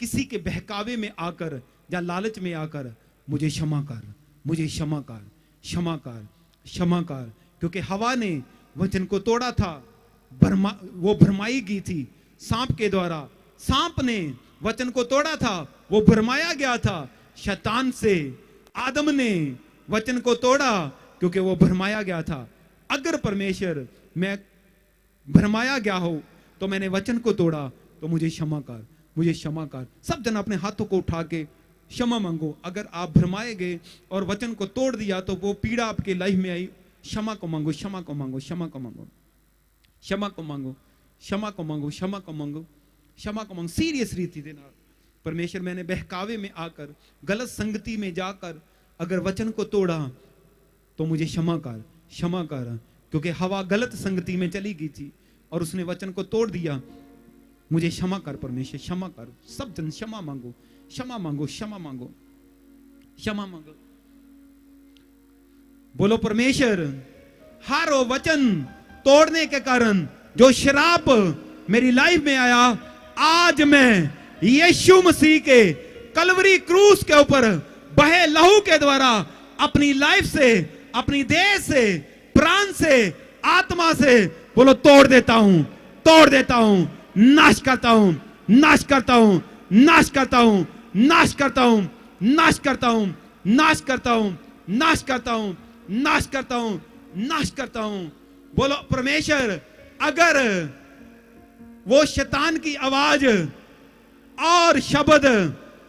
C: किसी के बहकावे में आकर या लालच में आकर, मुझे क्षमा कर, मुझे क्षमा कर, क्षमा कर, क्षमा कर। क्योंकि हवा ने वचन को तोड़ा था, वो भरमाई गई थी सांप के द्वारा। सांप ने वचन को तोड़ा था, वो भरमाया गया था शैतान से। आदम ने वचन को तोड़ा क्योंकि वो भरमाया गया था। अगर परमेश्वर मैं भरमाया गया हो तो मैंने वचन को तोड़ा, तो मुझे क्षमा कर, मुझे क्षमा कर। सब जन अपने हाथों को उठा के क्षमा मांगो। अगर आप भरमाए गए और वचन को तोड़ दिया तो वो पीड़ा आपके लाइफ में आई, क्षमा को मांगो, क्षमा को मांगो, क्षमा को मांगो, क्षमा को मांगो, क्षमा को मांगो, क्षमा को मांगो, क्षमा को मांगो। सीरियस रीति देना, परमेश्वर मैंने बहकावे में आकर, गलत संगति में जाकर अगर वचन को तोड़ा तो मुझे क्षमा कर, क्षमा कर। क्योंकि हवा गलत संगति में चली गई थी और उसने वचन को तोड़ दिया। मुझे क्षमा कर परमेश्वर, क्षमा कर। सब जन क्षमा मांगो, क्षमा मांगो, क्षमा मांगो, क्षमा मांगो। बोलो परमेश्वर, हर वो वचन तोड़ने के कारण जो शराप मेरी लाइफ में आया, आज मैं यीशु मसीह के कलवरी क्रूस के ऊपर बहे लहू के द्वारा अपनी लाइफ से, अपनी देह से, प्राण से, आत्मा से बोलो तोड़ देता हूं, तोड़ देता हूं, नाश करता हूं, नाश करता हूं, नाश करता हूं, नाश करता हूं, नाश करता हूं, नाश करता हूं, नाश करता हूं, नाश करता हूं, नाश करता हूं। बोलो परमेश्वर, अगर वो शैतान की आवाज और शब्द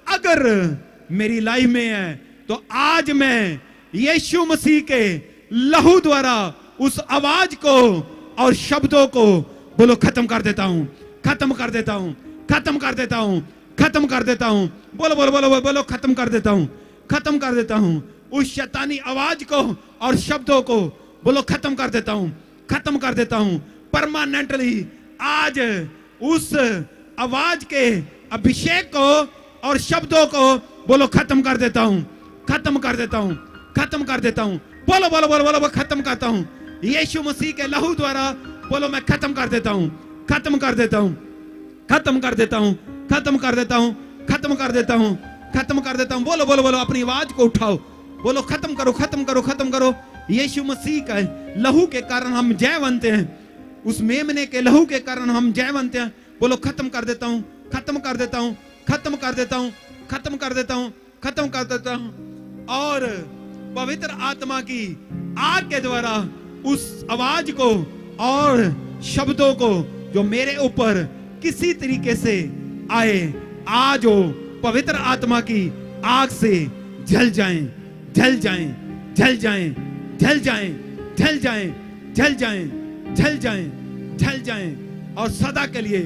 C: अगर मेरी लाइफ में है तो आज मैं यीशु मसीह के लहू द्वारा उस आवाज को और शब्दों को बोलो खत्म कर देता हूं, खत्म कर देता हूं, खत्म कर देता हूं, खत्म कर देता हूं। बोलो बोलो बोलो बोलो, खत्म कर देता हूं, खत्म कर देता हूं। उस शैतानी आवाज को और शब्दों को बोलो खत्म कर देता हूं, खत्म कर देता हूं परमानेंटली। आज उस आवाज के अभिषेक को और शब्दों को बोलो खत्म कर देता हूं, खत्म कर देता हूं, खत्म कर देता हूं। बोलो बोलो बोलो बोलो, खत्म करता हूं यीशु मसीह के लहू द्वारा। बोलो मैं खत्म कर देता हूं, खत्म कर देता हूं, खत्म कर देता हूं, खत्म कर देता हूं, खत्म कर देता हूं, खत्म कर देता हूं। बोलो बोलो बोलो, अपनी आवाज को उठाओ, बोलो खत्म करो, खत्म करो, खत्म करो। यीशु मसीह का लहू के कारण हम जयवंत हैं, उस मेमने के लहू के कारण हम जयवंत हैं। बोलो खत्म कर देता हूं, खत्म कर देता हूं, खत्म कर देता हूं, खत्म कर देता हूं, खत्म कर देता हूं। और पवित्र आत्मा की आग के द्वारा उस आवाज को और शब्दों को जो मेरे ऊपर किसी तरीके से आए, आज वो पवित्र आत्मा की आग से जल जाएं, जल जाएं, जल जाएं, जल जाएं, जल जाएं, जल जाएं, जल जाएं, जल जाएं और सदा के लिए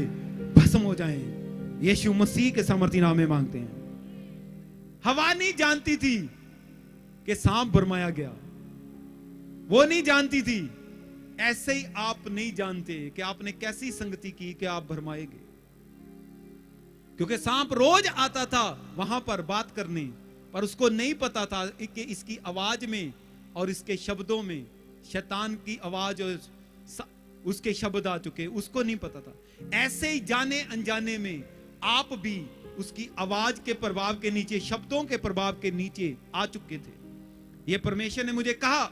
C: भस्म हो जाएं। यीशु मसीह के सामर्थी नाम में मांगते हैं। हवा नहीं जानती थी कि सांप भरमाया गया, वो नहीं जानती थी। ऐसे ही आप नहीं जानते कि आपने कैसी संगति की कि आप भरमाए गए। क्योंकि सांप रोज आता था वहां पर बात करने, पर उसको नहीं पता था कि इसकी आवाज में और इसके शब्दों में शैतान की आवाज और उसके शब्द आ चुके, उसको नहीं पता था। ऐसे ही जाने अनजाने में आप भी उसकी आवाज के प्रभाव के नीचे, शब्दों के प्रभाव के नीचे आ चुके थे। ये परमेश्वर ने मुझे कहा,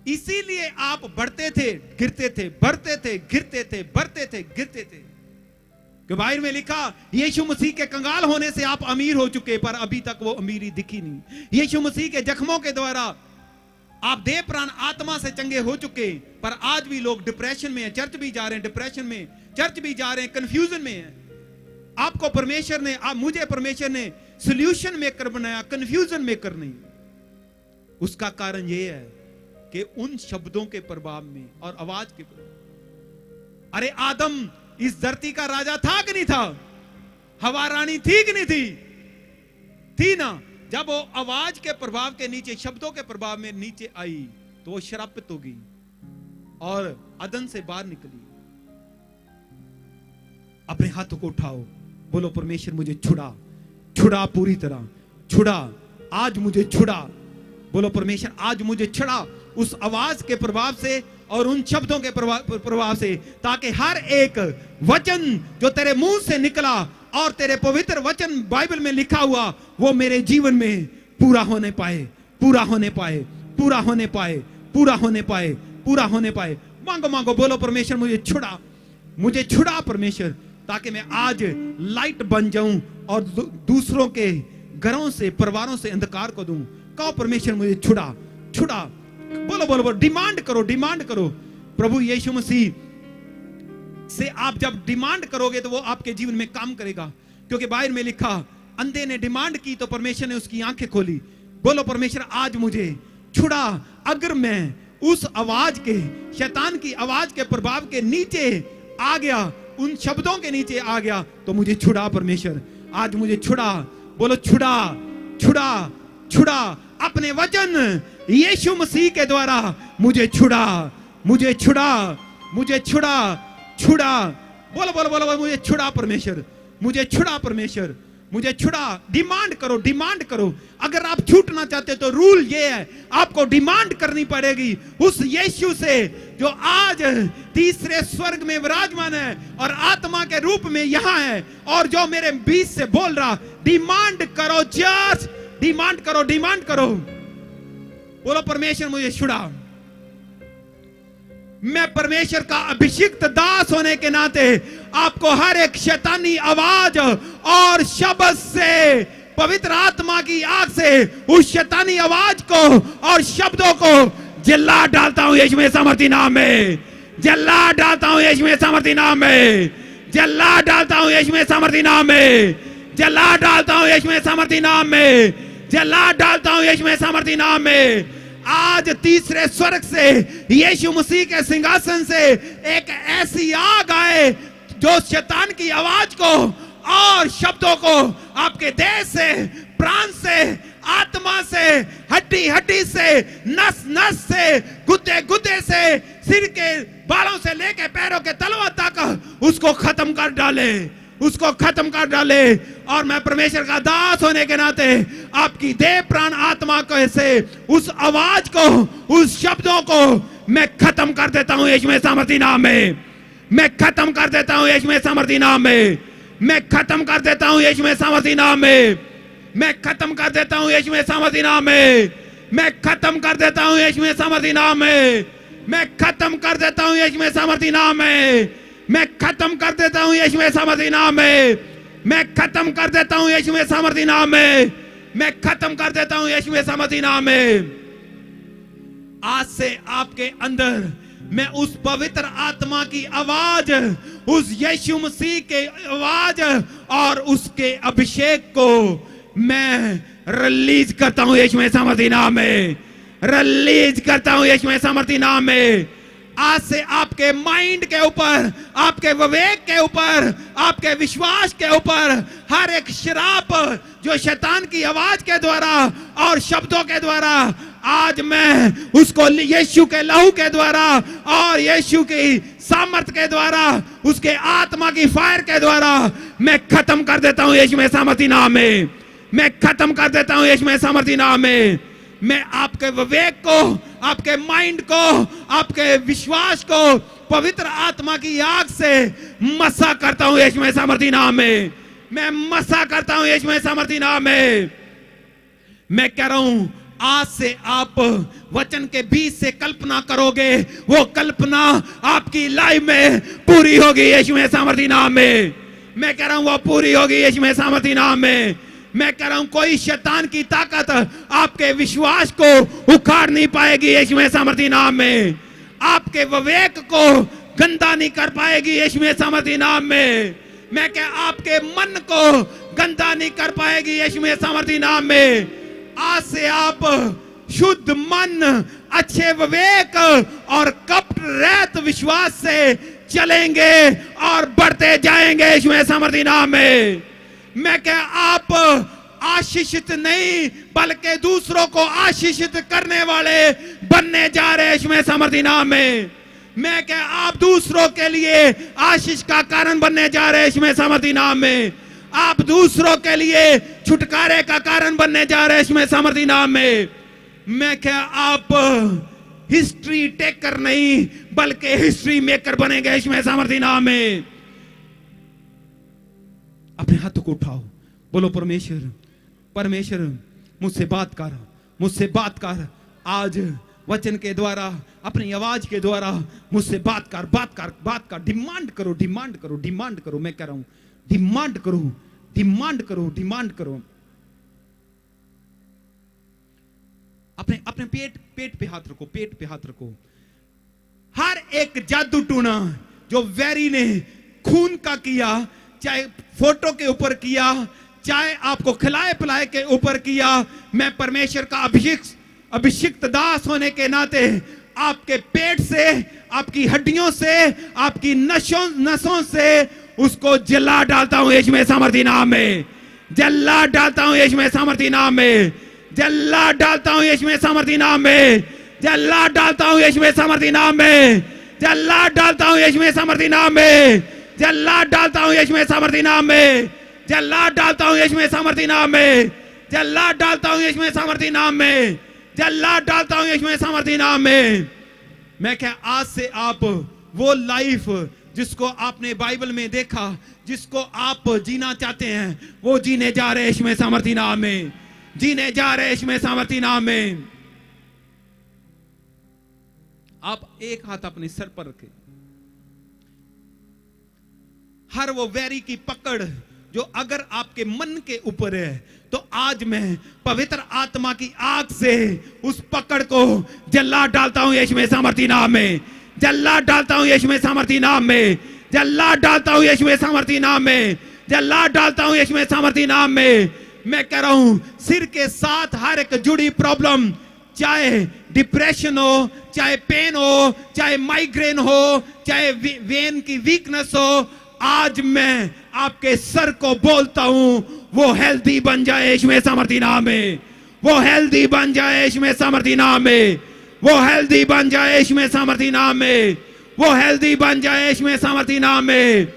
C: इसीलिए आप बढ़ते थे, गिरते थे, बढ़ते थे, गिरते थे, बढ़ते थे, गिरते थे। कि बाइबल में लिखा, यीशु मसीह के कंगाल होने से आप अमीर हो चुके, पर अभी तक वो अमीरी दिखी नहीं। यीशु मसीह के जख्मों के द्वारा आप देह प्राण आत्मा से चंगे हो चुके, पर आज भी लोग डिप्रेशन में हैं। चर्च भी जा रहे हैं डिप्रेशन में, चर्च भी जा रहे हैं कंफ्यूजन में हैं। आपको परमेश्वर ने, मुझे परमेश्वर ने सॉल्यूशन मेकर बनाया, कंफ्यूजन मेकर नहीं। उसका कारण यह है कि उन शब्दों के प्रभाव में और आवाज के प्रभाव। अरे आदम इस धरती का राजा था कि नहीं था? हवा रानी थी कि नहीं थी? थी ना। जब वो आवाज के प्रभाव के नीचे, शब्दों के प्रभाव में नीचे आई तो वो श्रापित हो गई और अदन से बाहर निकली। अपने हाथों को उठाओ, बोलो परमेश्वर मुझे छुड़ा, छुड़ा पूरी तरह, छुड़ा, आज मुझे छुड़ा। बोलो परमेश्वर आज मुझे छुड़ा उस आवाज के प्रभाव से और उन शब्दों के प्रभाव से, ताकि हर एक वचन जो तेरे मुंह से निकला और तेरे पवित्र वचन बाइबल में लिखा हुआ वो मेरे जीवन में पूरा होने पाए, पूरा होने पाए, पूरा होने पाए, पूरा होने पाए, पूरा होने पाए। मांगो मांगो, बोलो परमेश्वर मुझे छुड़ा, मुझे छुड़ा परमेश्वर, ताकि मैं आज लाइट बन जाऊं और दूसरों के घरों से, परिवारों से अंधकार को दूं। कहो परमेश्वर मुझे छुड़ा, छुड़ा। बोलो बोलो बोलो, डिमांड करो, डिमांड करो। प्रभु यीशु मसीह से आप जब डिमांड करोगे तो वो आपके जीवन में काम करेगा, क्योंकि बाइबल में लिखा अंधे ने डिमांड की तो परमेश्वर ने उसकी आंखें खोली। बोलो परमेश्वर आज मुझे छुड़ा। अगर मैं उस आवाज के, शैतान की आवाज के प्रभाव के नीचे आ गया, उन शब्दों के नीचे आ गया, तो मुझे छुड़ा परमेश्वर, आज मुझे छुड़ा। बोलो छुड़ा, छुड़ा, छुड़ा। अपने वचन यीशु मसीह के द्वारा मुझे छुड़ा, मुझे छुड़ा, मुझे छुड़ा, छुड़ा। बोलो बोलो बोलो, बोलो मुझे छुड़ा परमेश्वर, मुझे छुड़ा परमेश्वर, मुझे छुड़ा। डिमांड करो, डिमांड करो। अगर आप छूटना चाहते तो रूल ये है, आपको डिमांड करनी पड़ेगी उस यीशु से जो आज तीसरे स्वर्ग में विराजमान है और आत्मा के रूप में यहां है और जो मेरे बीच से बोल रहा। डिमांड करो, जस्ट डिमांड करो, डिमांड करो। बोलो परमेश्वर मुझे छुड़ा। मैं परमेश्वर का अभिषिक्त दास होने के नाते आपको हर एक शैतानी आवाज और शब्द से, पवित्र आत्मा की आग से उस शैतानी आवाज को और शब्दों को जला डालता हूं यीशु में सामर्थी नाम में, जला डालता हूं यीशु में सामर्थी नाम में, जला डालता हूं यीशु में सामर्थी नाम में, जला डालता हूं यीशु में सामर्थी नाम में, जला डालता हूं यीशु में सामर्थी नाम में। आज तीसरे स्वर्ग से यीशु मसीह के सिंहासन से एक ऐसी आग आए जो शैतान की आवाज को और शब्दों को आपके देह से, प्राण से, आत्मा से, हड्डी हड्डी से, नस नस से, गुद्दे गुद्दे से, सिर के बालों से लेके पैरों के तलवा तक उसको खत्म कर डाले, उसको खत्म कर डाले। और मैं परमेश्वर का दास होने के नाते आपकी देह, प्राण, आत्मा को से उस आवाज को, उस शब्दों को मैं खत्म कर देता हूं यीशु में सामर्थी नाम में, मैं खत्म कर देता हूं यीशु में सामर्थी नाम में, मैं खत्म कर देता हूं यीशु में सामर्थी नाम में, मैं खत्म कर देता हूं यीशु में सामर्थी नाम में, मैं खत्म कर देता हूं यीशु में सामर्थी नाम में, मैं खत्म कर देता हूं यीशु में सामर्थी नाम में, मैं खत्म कर देता हूं यीशु में सामर्थी नाम में, मैं खत्म कर देता हूं यीशु में सामर्थी नाम में, मैं खत्म कर देता हूं यीशु में सामर्थी नाम में। आज से आपके अंदर मैं उस पवित्र आत्मा की आवाज, उस यीशु मसीह के आवाज और उसके अभिषेक को मैं रिलीज करता हूं यीशु में सामर्थी नाम में, रिलीज करता हूं यीशु में सामर्थी नाम में। आज से आपके माइंड के ऊपर, आपके विवेक के ऊपर, आपके विश्वास के ऊपर हर एक श्राप जो शैतान की आवाज के द्वारा और शब्दों के द्वारा, आज मैं उसको यीशु के लहू के द्वारा और यीशु की सामर्थ के द्वारा, उसके आत्मा की फायर के द्वारा मैं खत्म कर देता हूं यीशु में सामर्थी नाम में, मैं खत्म कर देता हूं यीशु में सामर्थी नाम में। मैं आपके विवेक को, आपके माइंड को, आपके विश्वास को पवित्र आत्मा की आग से मसा करता हूं यीशु में सामर्थी नाम में, मैं मसा करता हूं यीशु में सामर्थी नाम में। मैं कह रहा हूं आज से आप वचन के बीच से कल्पना करोगे, वो कल्पना आपकी लाइफ में पूरी होगी यीशु में सामर्थी नाम में। मैं कह रहा हूं वो पूरी होगी यीशु में सामर्थी नाम में। मैं कह रहा हूं कोई शैतान की ताकत आपके विश्वास को उखाड़ नहीं पाएगी यीशु में सामर्थी नाम में, आपके विवेक को गंदा नहीं कर पाएगी यीशु में सामर्थी नाम में। मैं कह आपके मन को गंदा नहीं कर पाएगी यीशु में सामर्थी नाम में। आज से आप शुद्ध मन, अच्छे विवेक और कपट रहित विश्वास से चलेंगे और बढ़ते जाएंगे यीशु में सामर्थी नाम में। मैं कह आप आशीषित नहीं बल्कि दूसरों को आशीषित करने वाले बनने जा रहे हैं यीशु में सामर्थी नाम में। मैं कह आप दूसरों के लिए आशीष का कारण बनने जा रहे हैं यीशु में सामर्थी नाम में। आप दूसरों के लिए छुटकारे का कारण बनने जा रहे हैं यीशु में सामर्थी नाम में। मैं क्या आप हिस्ट्री टेकर नहीं बल्कि हिस्ट्री मेकर बनेंगे यीशु में सामर्थी नाम में। अपने हाथों को उठाओ, बोलो परमेश्वर, परमेश्वर मुझसे बात कर, मुझसे बात कर। आज वचन के द्वारा, अपनी आवाज के द्वारा मुझसे बात कर, बात कर, बात कर। डिमांड करो, डिमांड करो, डिमांड करो। मैं कह रहा हूं डिमांड करो, डिमांड करो, डिमांड करो। अपने अपने पेट पे हाथ रखो, पेट पे हाथ रखो। हर एक जादू टूना जो वैरी ने खून का किया, चाहे फोटो के ऊपर किया, चाहे आपको खिलाए पिलाए के ऊपर किया, मैं परमेश्वर का अभिषिक्त दास होने के नाते आपके पेट से, आपकी हड्डियों से, आपकी नसों से उसको जला डालता हूं यीशु में सामर्थी नाम में। जला डालता हूं यीशु में सामर्थी नाम में। जला डालता हूं यीशु में सामर्थी नाम में। जला डालता हूं यीशु में सामर्थी नाम में। जला डालता हूं यीशु में सामर्थी नाम में। जला डालता हूं यीशु में सामर्थी नाम में। जला डालता हूं यीशु में सामर्थी नाम में। जला डालता हूं यीशु में सामर्थी नाम में। जला डालता हूं यीशु में सामर्थी नाम में। मैं क्या आज से आप वो लाइफ जिसको आपने बाइबल में देखा, जिसको आप जीना चाहते हैं, वो जीने जा रहे हैं यीशु में सामर्थी नाम में। जीने जा रहे हैं यीशु में सामर्थी नाम में। आप एक हाथ अपने सर पर रखें। हर वो वैरी की पकड़ जो अगर आपके मन के ऊपर है, तो आज मैं पवित्र आत्मा की आग से उस पकड़ को जला डालता हूं यीशु में सामर्थी नाम में। जला डालता हूं यीशु में सामर्थी नाम में। जला डालता हूं यीशु में सामर्थी नाम में। जला डालता हूं यीशु में सामर्थी नाम में। मैं कह रहा हूं सिर के साथ हर एक जुड़ी प्रॉब्लम, चाहे डिप्रेशन हो, चाहे पेन हो, चाहे माइग्रेन हो, चाहे वेन की वीकनेस हो, आज मैं आपके सर को बोलता हूं वो हेल्दी बन जाए यीशु में सामर्थी नाम में। वो हेल्दी बन जाए यीशु में सामर्थी नाम में। वो हेल्दी बन जाए यीशु में सामर्थी नाम में। वो हेल्दी बन जाए यीशु में सामर्थी नाम में।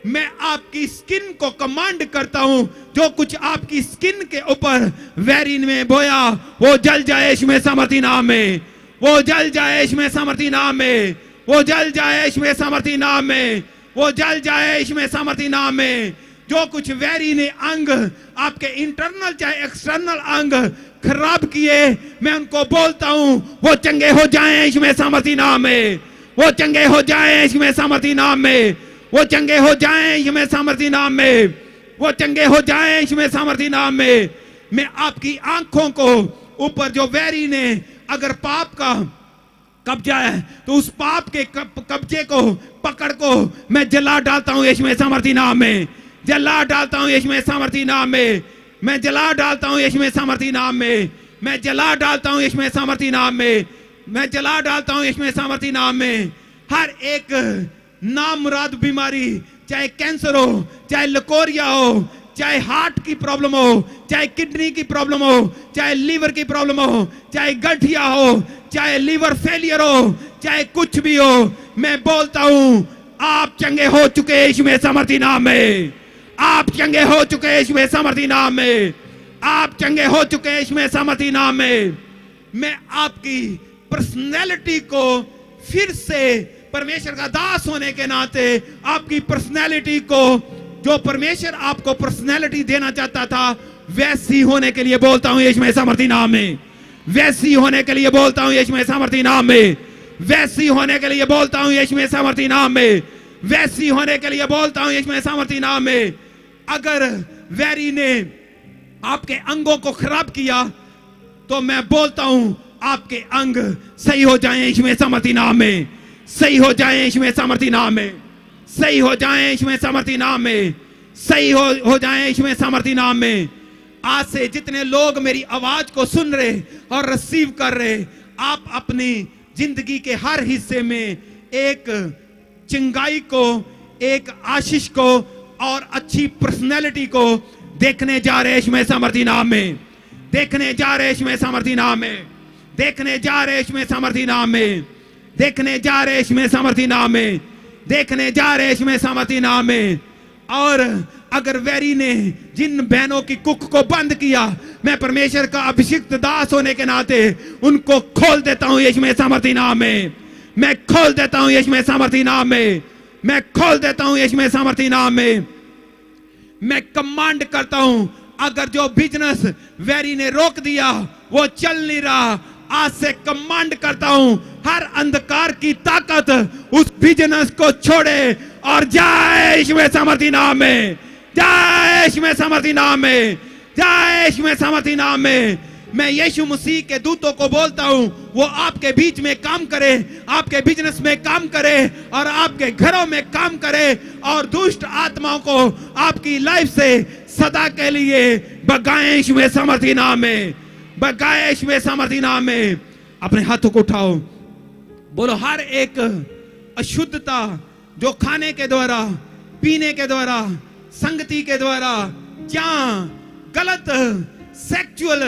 C: मैं आपकी स्किन को कमांड करता हूं, जो कुछ आपकी स्किन के ऊपर वैरी में बोया वो जल जाए यीशु में सामर्थी नाम में। वो जल जाए यीशु में सामर्थी नाम में। वो जल जाए यीशु में सामर्थी नाम में। वो जल जाए यीशु में सामर्थी नाम में। जो कुछ वैरी ने अंग, आपके इंटरनल चाहे एक्सटर्नल अंग खराब किए, मैं उनको बोलता हूं वो चंगे हो जाएं यीशु में सामर्थी नाम में। वो चंगे हो जाएं यीशु में सामर्थी नाम में। वो चंगे हो जाएं यीशु में सामर्थी नाम में। वो चंगे हो जाएं यीशु में सामर्थी नाम में। मैं आपकी आंखों को ऊपर जो वैरी ने अगर पाप का कब्जा है, तो उस पाप के कब्जे को, पकड़ को मैं जला डालता हूं यीशु में सामर्थी नाम में। जला डालता हूं यीशु में सामर्थी नाम में। मैं जला डालता हूं यीशु में सामर्थी नाम में। मैं जला डालता हूं यीशु में सामर्थी नाम में। मैं जला डालता हूं यीशु में सामर्थी नाम में। हर एक नामुराद बीमारी, चाहे कैंसर हो, चाहे लकोरिया हो, चाहे हार्ट की प्रॉब्लम हो, चाहे किडनी की प्रॉब्लम हो, चाहे लीवर की प्रॉब्लम हो, चाहे गठिया हो, चाहे लीवर फेलियर हो, चाहे कुछ भी हो, मैं बोलता हूं आप चंगे हो चुके यीशु में सामर्थी नाम में। आप चंगे हो चुके यीशु में सामर्थी नाम में। आप चंगे हो चुके यीशु में सामर्थी नाम में। मैं आपकी पर्सनैलिटी को फिर से परमेश्वर का दास होने के नाते आपकी पर्सनैलिटी को, जो परमेश्वर आपको पर्सनैलिटी देना चाहता था, वैसी होने के लिए बोलता हूं यीशु में सामर्थी नाम में। वैसी होने के लिए बोलता हूं यीशु में सामर्थी नाम में। वैसी होने के लिए बोलता हूं यीशु में सामर्थी नाम में। वैसी होने के लिए बोलता हूं यीशु में सामर्थी नाम में। अगर वैरी ने आपके अंगों को खराब किया, तो मैं बोलता हूं आपके अंग सही हो जाएं यीशु में सामर्थी नाम में। सही हो जाएं यीशु में सामर्थी नाम में। सही हो जाएं यीशु में सामर्थी नाम में। सही हो जाएं यीशु में सामर्थी नाम में। आज से जितने लोग मेरी आवाज को सुन रहे और रिसीव कर रहे, आप अपनी जिंदगी के हर हिस्से में एक चिंगाई को, एक आशीष को और अच्छी पर्सनैलिटी को देखने जा रहे यीशु में सामर्थी नाम में। देखने जा रहे यीशु में सामर्थी नाम में। देखने जा रहे यीशु में सामर्थी नाम में। देखने जा रहे यीशु में सामर्थी नाम में। देखने जा रहे यीशु में सामर्थी नाम में। और अगर वैरी ने जिन बहनों की कुक को बंद किया, मैं परमेश्वर का अभिषिक्त दास होने के नाते उनको खोल देता हूं यीशु मसीह सामर्थी नाम में। मैं खोल देता हूं यीशु मसीह सामर्थी नाम में। मैं खोल देता हूं यीशु मसीह सामर्थी नाम में। मैं कमांड करता हूं, अगर जो बिजनेस वैरी ने रोक दिया वो चल नहीं रहा, आज से कमांड करता हूं, हर अंधकार की ताकत उस बिजनेस को छोड़े और जाए यीशु मसीह सामर्थी नाम में, जाए यीशु मसीह सामर्थी नाम में, जाए यीशु मसीह सामर्थी नाम में। मैं यीशु मसीह के दूतों को बोलता हूं, वो आपके बीच में काम करे, आपके बिजनेस में काम करे और आपके घरों में काम करे और दुष्ट आत्माओं को आपकी लाइफ से सदा के लिए भगाएं यीशु मसीह सामर्थी नाम में, भगाएं यीशु मसीह सामर्थी नाम में। अपने हाथों को उठाओ, बोलो हर एक अशुद्धता जो खाने के द्वारा, पीने के द्वारा, संगति के द्वारा, जहां गलत सेक्सुअल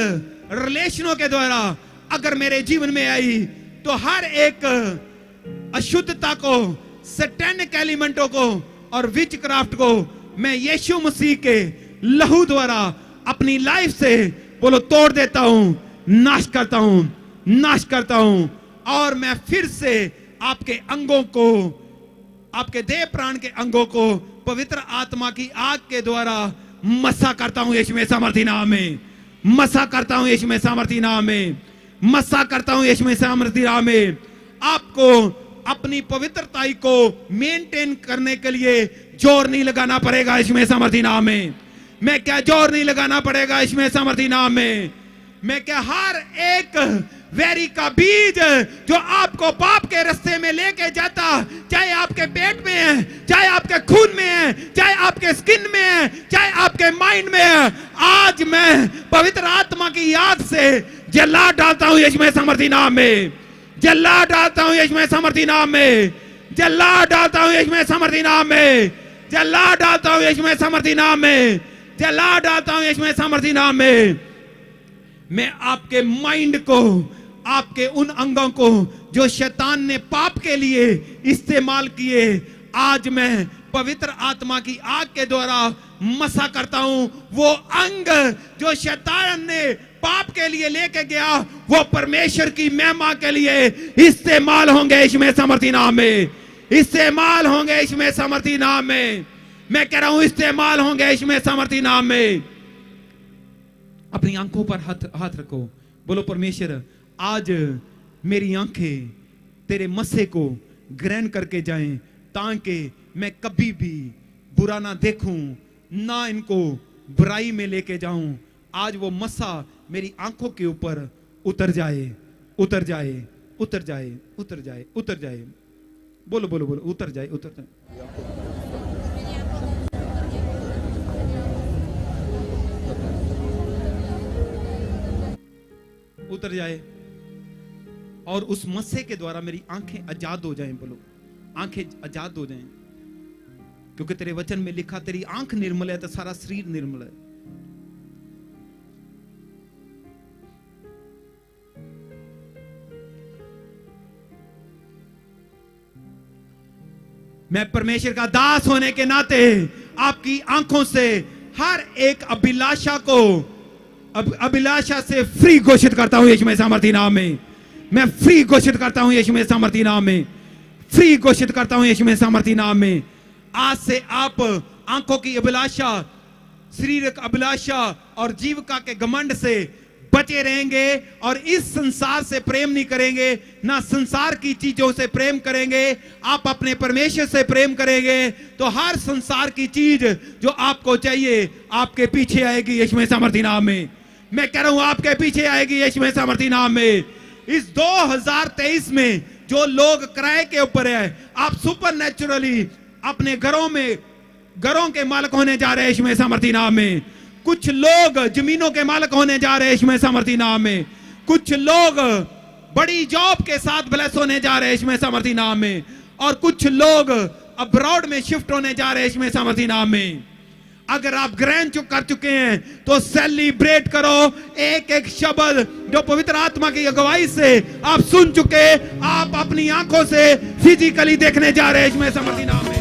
C: रिलेशनों के द्वारा अगर मेरे जीवन में आई, तो हर एक अशुद्धता को, सैटेनिक एलिमेंटों को और विचक्राफ्ट को मैं यीशु मसीह के लहू द्वारा अपनी लाइफ से बोलो तोड़ देता हूं, नाश करता हूं, नाश करता हूं। और मैं फिर से आपके अंगों को, आपके देह प्राण के अंगों को पवित्र आत्मा की आग के द्वारा मसा करता हूं यीशु मसीह सामर्थी नाम में, मसा करता हूं यीशु मसीह सामर्थी नाम में, मसा करता हूं यीशु मसीह सामर्थी नाम में। आपको अपनी पवित्रताई को मेंटेन करने के लिए जोर नहीं लगाना पड़ेगा यीशु मसीह सामर्थी नाम में। मैं क्या जोर नहीं लगाना पड़ेगा यीशु मसीह सामर्थी नाम में। मैं क्या हर एक वैरी का बीज जो आपको पाप के रास्ते में लेके जाता, चाहे आपके पेट में है, चाहे आपके खून में है, चाहे आपके स्किन में है, चाहे आपके माइंड में है, आज मैं पवित्र आत्मा की याद से जला डालता हूं यीशु मसीह सामर्थी नाम में, जला डालता हूं यीशु मसीह सामर्थी नाम में, जला डालता हूं यीशु मसीह सामर्थी नाम में, जला डालता हूं यीशु मसीह सामर्थी नाम में, जला डालता हूं यीशु मसीह सामर्थी नाम में। मैं आपके माइंड को, आपके उन अंगों को जो शैतान ने पाप के लिए इस्तेमाल किए, आज मैं पवित्र आत्मा की आग के द्वारा मसा करता हूं। वो अंग जो शैतान ने पाप के लिए लेके गया, वो परमेश्वर की महिमा के लिए इस्तेमाल होंगे यीशु मसीह सामर्थी नाम में, इस्तेमाल होंगे यीशु मसीह सामर्थी नाम में। मैं कह रहा हूं इस्तेमाल होंगे यीशु मसीह सामर्थी नाम में। अपनी आंखों पर हाथ रखो, बोलो परमेश्वर आज मेरी आंखें तेरे मस्से को ग्रहण करके जाएं, ताकि मैं कभी भी बुरा ना देखूं, ना इनको बुराई में लेके जाऊं। आज वो मस्सा मेरी आंखों के ऊपर उतर जाए, उतर जाए, उतर जाए, उतर जाए, उतर जाए। बोलो बोलो बोलो, उतर जाए, उतर जाए। उतर जाए और उस मस्से के द्वारा मेरी आंखें आजाद हो जाएं। बोलो आंखें आजाद हो जाएं, क्योंकि तेरे वचन में लिखा तेरी आंख निर्मल है तो सारा शरीर निर्मल है। मैं परमेश्वर का दास होने के नाते आपकी आंखों से हर एक अभिलाषा को, अभिलाषा से फ्री घोषित करता हूं यीशु मसीह सामर्थी नाम में। मैं फ्री घोषित करता हूं यीशु मसीह सामर्थी नाम में, फ्री घोषित करता हूं यीशु मसीह सामर्थी नाम में। आज से आप आंखों की अभिलाषा, शारीरिक अभिलाषा और जीविका के घमंड से बचे रहेंगे और इस संसार से प्रेम नहीं करेंगे, ना संसार की चीजों से प्रेम करेंगे। आप अपने परमेश्वर से प्रेम करेंगे तो हर संसार की चीज जो आपको चाहिए आपके पीछे आएगी यीशु मसीह सामर्थी नाम में। मैं कह रहा हूं आपके पीछे आएगी यीशु मसीह सामर्थी नाम में। इस 2023 में जो लोग किराए के ऊपर है, आप सुपरनैचुरली अपने घरों के मालिक होने जा रहे हैं यीशु मसीह सामर्थी नाम में। कुछ लोग जमीनों के मालिक होने जा रहे हैं यीशु मसीह सामर्थी नाम में। कुछ लोग बड़ी जॉब के साथ ब्लेस होने जा रहे हैं यीशु मसीह सामर्थी नाम में। और कुछ लोग अब्रॉड में शिफ्ट होने जा रहे हैं यीशु मसीह सामर्थी नाम में। अगर आप ग्रहण कर चुके हैं तो सेलिब्रेट करो। एक एक शब्द जो पवित्र आत्मा की अगुवाई से आप सुन चुके, आप अपनी आंखों से फिजिकली देखने जा रहे हैं यीशु मसीह सामर्थी नाम में।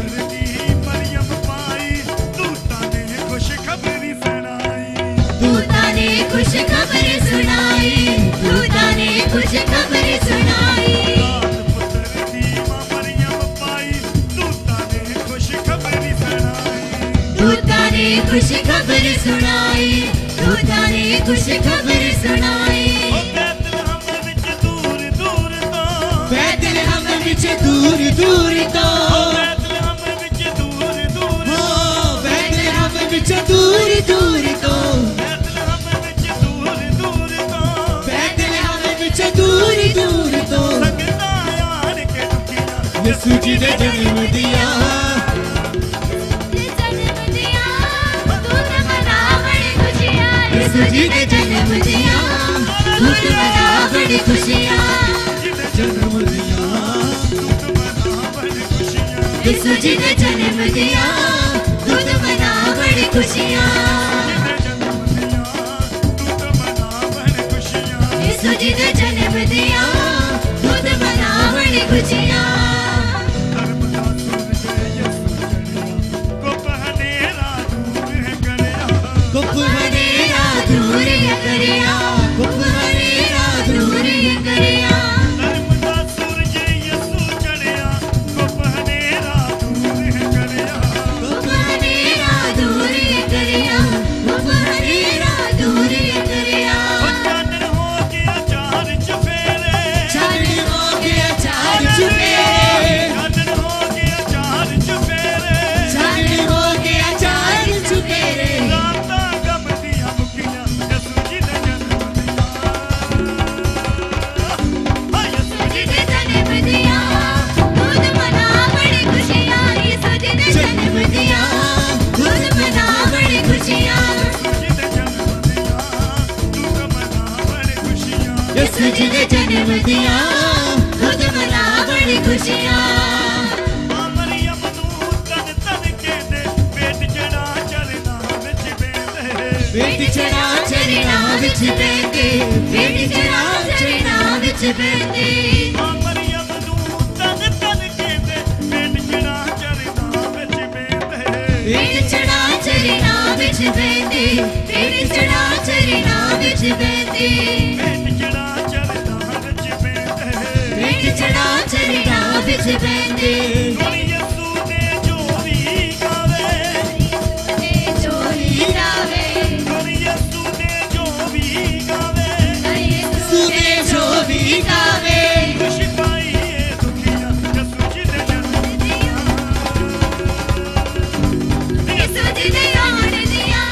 D: खुशखबरी सुनाई, दूता ने खुशखबरी सुनाई।
B: रात पुत्र दी मां मरियम पाई, दूता ने खुशखबरी सुनाई।
D: दूता ने खुशखबरी सुनाई, दूता ने खुशखबरी सुनाई।
B: ओ बैतलहम विच दूर दूर तो,
A: बैतलहम विच दूर दूर तो,
B: ओ बैतलहम विच दूर दूर
A: हो बैतलहम विच दूर दूर तो,
B: बैतलहम विच दूर दूर तो,
A: बैतलहम विच दूर दूर तो,
B: संगतां आण के दुखियां
A: यसू जी दे जन्म दिया,
D: जन्म दिया, दूत मना बड़ी खुशियाँ। यीशु जी ने जन्म दिया, दूत मना बड़ी खुशियाँ।
A: जन्म दिया,
D: यीशु जी ने जन्म दिया, दूत मना बड़ी खुशियाँ। यीशु जी ने जन्म दिया, दूत मना बड़ी खुशियाँ।
A: गुप
D: हनेरा दूर है करिया, गुप हनेरा दूर है करिया। गुप हनेरा दूर है करिया, गुप हनेरा दूर है करिया। चांदनी हो गया चार चुफेरे, चांदनी हो गया चार चुफेरे। यीशु जी ने जन्म दिया, दूत मना बड़ी खुशियाँ। यीशु जी ने जन्म दिया, दूत मना बड़ी खुशियाँ। यीशु जी ने जन्म दिया, दूत मना बड़ी खुशियाँ। बेटी चढ़ा चरना विच बैठे, बेटी चढ़ा चरना विच बैठे। बेटी चढ़ा चरना विच बैठे, बेटी चढ़ा चरना विच बैठे। बेटी चढ़ा चरना विच बैठे। चोरी गावे, सुने जो भी गावे। यीशु जी ने आन दिया,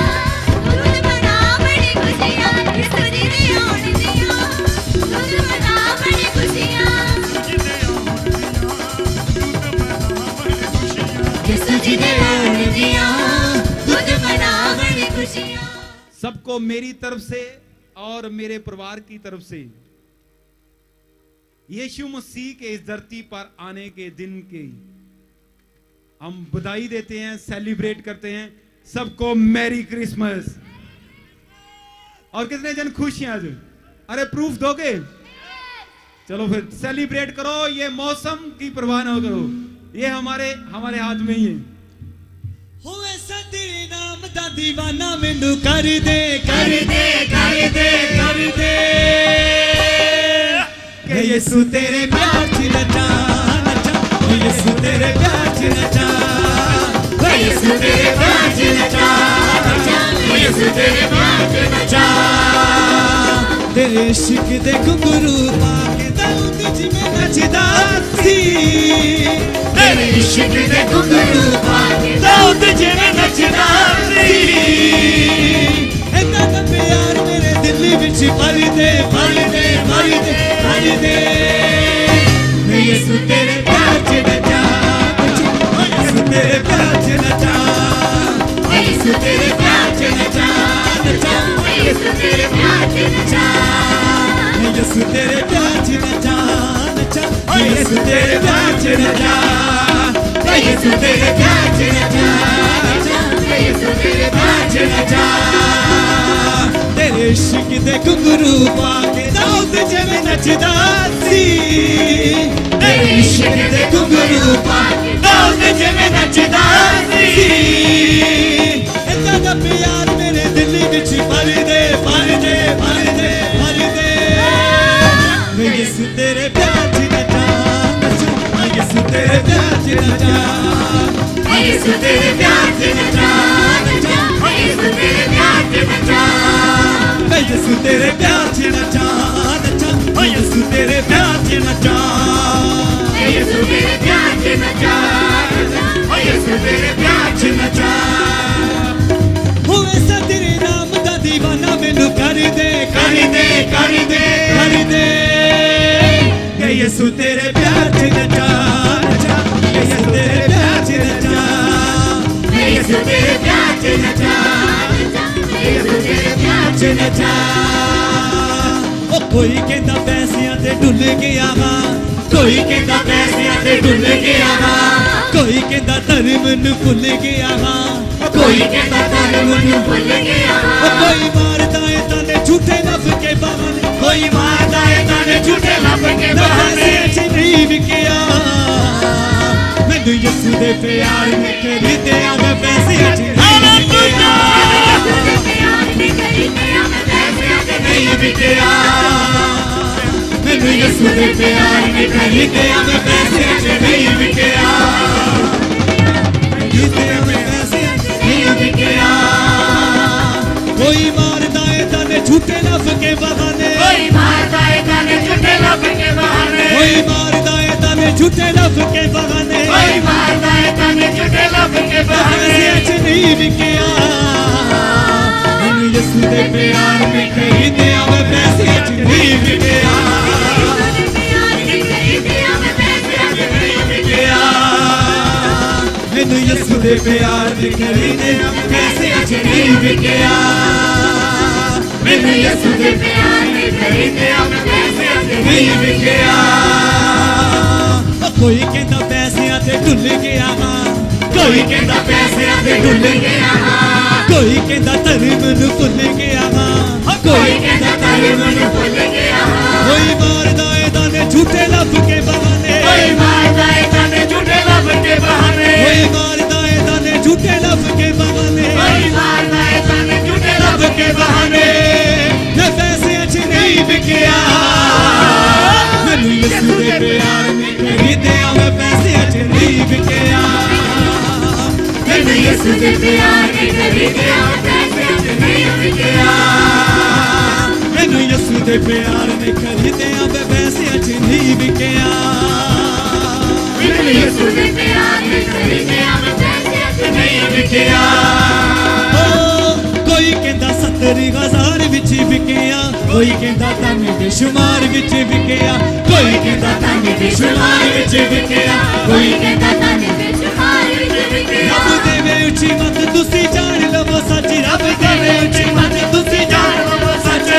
D: दूत मना बड़ी खुशियाँ। यीशु जी ने आन दिया, दूत मना बड़ी खुशियाँ। यीशु जी ने आन दिया, दूत मना बड़ी खुशियाँ।
C: सबको मेरी तरफ से और मेरे परिवार की तरफ से यीशु मसीह के इस धरती पर आने के दिन की हम बधाई देते हैं, सेलिब्रेट करते हैं। सबको मैरी क्रिसमस। और कितने जन खुश हैं आज? अरे प्रूफ दोगे? चलो फिर सेलिब्रेट करो। ये मौसम की परवाह ना करो, ये हमारे हाथ में ही है।
A: हो ऐसा तेरे नाम दा दीवाना मैनू कर दे, कर दे, कर दे, कर दे। कि यीशु तेरे प्यार च नचा, नचा। यीशु तेरे प्यार च नचा,
D: यीशु तेरे प्यार च नचा, नचा। यीशु तेरे प्यार च नचा।
A: तेरे इश्क दे घुंघरू पाके दाऊद जिवें नचदा सी।
D: तेरे इश्क दे घुंघरू पाके
B: दाऊद जिवें नचदा सी।
A: इन्ना दा प्यार मेरे दिल विच भर दे, भर दे, भर दे, भर दे। यीशु तेरे प्यार च नचा, नचा। यीशु तेरे प्यार च नचा,
D: यीशु तेरे प्यार च नचा, नचा। यीशु तेरे प्यार च नचा।
A: यीशु तेरे प्यार च नचा, नचा। यीशु तेरे प्यार च नचा,
D: यीशु तेरे प्यार च नचा, नचा। यीशु तेरे प्यार च नचा।
A: तेरे इश्क दे घुंघरू पाके दाऊद जिवें नचदा सी।
D: तेरे इश्क दे घुंघरू पाके
B: दाऊद जिवें नचदा सी।
A: इन्ना दा प्यार मेरे दिल विच भर दे, भर दे। तेरे प्यार च नचा नचा ओ यसू तेरे प्यार च नचा
D: यीशु तेरे प्यार च नचा ओ यीशु तेरे प्यार च नचा
A: हो ऐसा तेरे नाम दा दीवाना मैनू कर दे कर दे कर दे कर दे के यसू तेरे प्यार च नचा नचा के यसू तेरे प्यार च नचा
D: यीशु तेरे प्यार च नचा यीशु तेरे प्यार च नचा
A: ओ कोई कहता पैसियां ते डुल गया वा कोई कहता पैसियां ते डुल गया वा कोई कहता धर्म नू भुल गया वा
D: कोई कहता धर्म नू भुल गया
A: ओ कोई मारदा है ताने झूठे लब के बहाने
D: कोई मारदा है ताने झूठे लब के बहाने
A: च नहीं विकिया मैनू यसू दे प्यार में खरीदया मैं पैसे च नहीं विकिया नहीं विकिया मैनू यसू दे प्यार में खरीदया मैं पैसे च नहीं विकिया खरीदया मैं पैसे च नहीं विकिया कोई मारदा है ताने झूठे लब के बहाने
D: कोई मारदा है ताने झूठे लब के बहाने
A: कोई मारदा है ताने झूठे लब के बहाने
D: कोई मारदा है ताने झूठे लब के बहाने
A: पैसे च नहीं विकिया मैनू यसू दे प्यार में खरीदया मैं पैसे च नहीं विकिया मैनू यसू दे प्यार में खरीदया पैसे च नहीं विकिया
D: मैनू यीशु दे प्यार में खरीदया मैं पैसे च
A: नहीं विकिया कोई कहता पैसियां ते डुल गया वा कोई कहता पैसियां ते डुल गया वा कोई कहता धर्म नू भुल गया वा कोई कहता धर्म नू
D: भूल गया
A: कोई मारदा है ताने झूठे लब के बहाने
D: कोई मारदा है ताने झूठे लब के बहाने
A: कोई मारदा है ताने झूठे लब के बहाने
D: कोई मारदा है ताने झूठे लब के बहाने
A: मैं पैसे च नहीं विकिया मैनू यसू दे प्यार में खरीदया मैं पैसे च नहीं विकिया
D: मैनू यीशु दे प्यार में खरीदया मैं पैसे च नहीं विकिया
A: मैनू यसू दे प्यार में खरीदया मैं पैसे च नहीं विकिया
D: मैनू यीशु दे प्यार में खरीदया मैं पैसे च नहीं विकिया
A: कोई कहता 70,000 विच विकिया कोई कहता ताने बेशुमार विच विकिया कोई कहता ताने बेशुमार विच विकिया
D: कोई कहता ताने बेशुमार विच विकिया
A: रब देवे उची मत तुसी जान लवो सच रब देवे उची मत तुसी जान लवो सच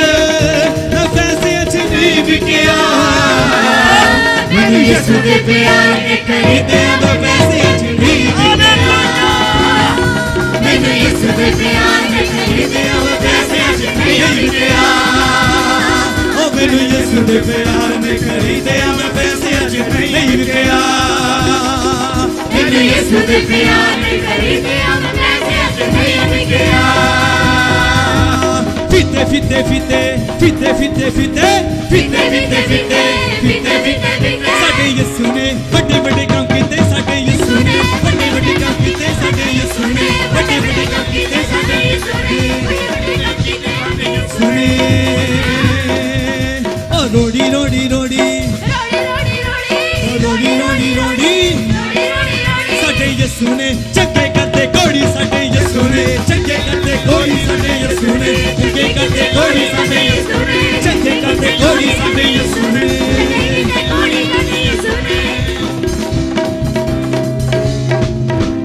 A: मैं पैसे च नहीं विकिया
D: मैनू यीशु दे प्यार में खरीदया मैं पैसे च नहीं विकिया मैनू यीशु दे प्यार में खरीदया मैं पैसे च नहीं विकिया
A: ओ मैनू यसू दे प्यार में खरीदया मैं पैसे च नहीं विकिया
D: मैनू यीशु दे प्यार में खरीदया मैं पैसे च नहीं विकिया
A: फिते फिते फिते फिते फिते फिते
D: फिते फिते फिते फिते फिते फिते
A: साडे यसू ने बड़े बड़े काम कीते साडे यसू ने बड़े बड़े काम कीते साडे यसू ने बड़े बड़े काम कीते साडे यसू ने सुने ओ रोड़ी रोड़ी रोड़ी रोड़ी रोड़ी रोड़ी साडे यसू ने चंगे करते घोड़ी साडे यसू ने चंगे करते घोड़ी साडे यसू ने चंगे करते घोड़ी साडे यसू ने चंगे करते घोड़ी साडे यसू ने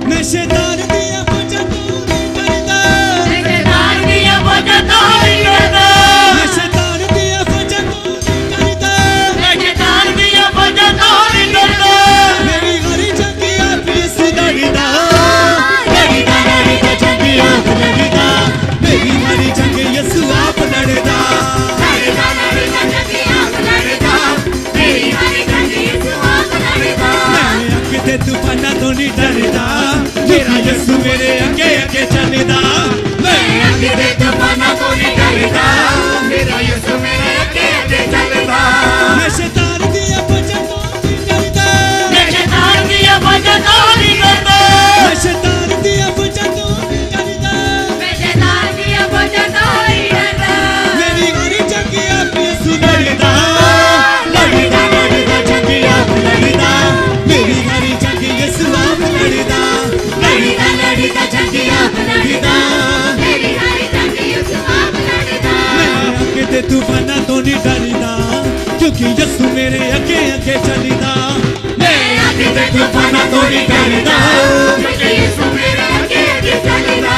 A: मैं शैतान दिया वजह दूर करदा मैं शैतान दिया वजह दूर करदा मेरी हरी चंगी आपी सुधरदा डरदा क्योंकि यसु मेरे अगे अगे चलदा मैं
D: अगे ते तूफाना तो नहीं डरदा क्योंकि यीशु मेरे अगे अगे चलदा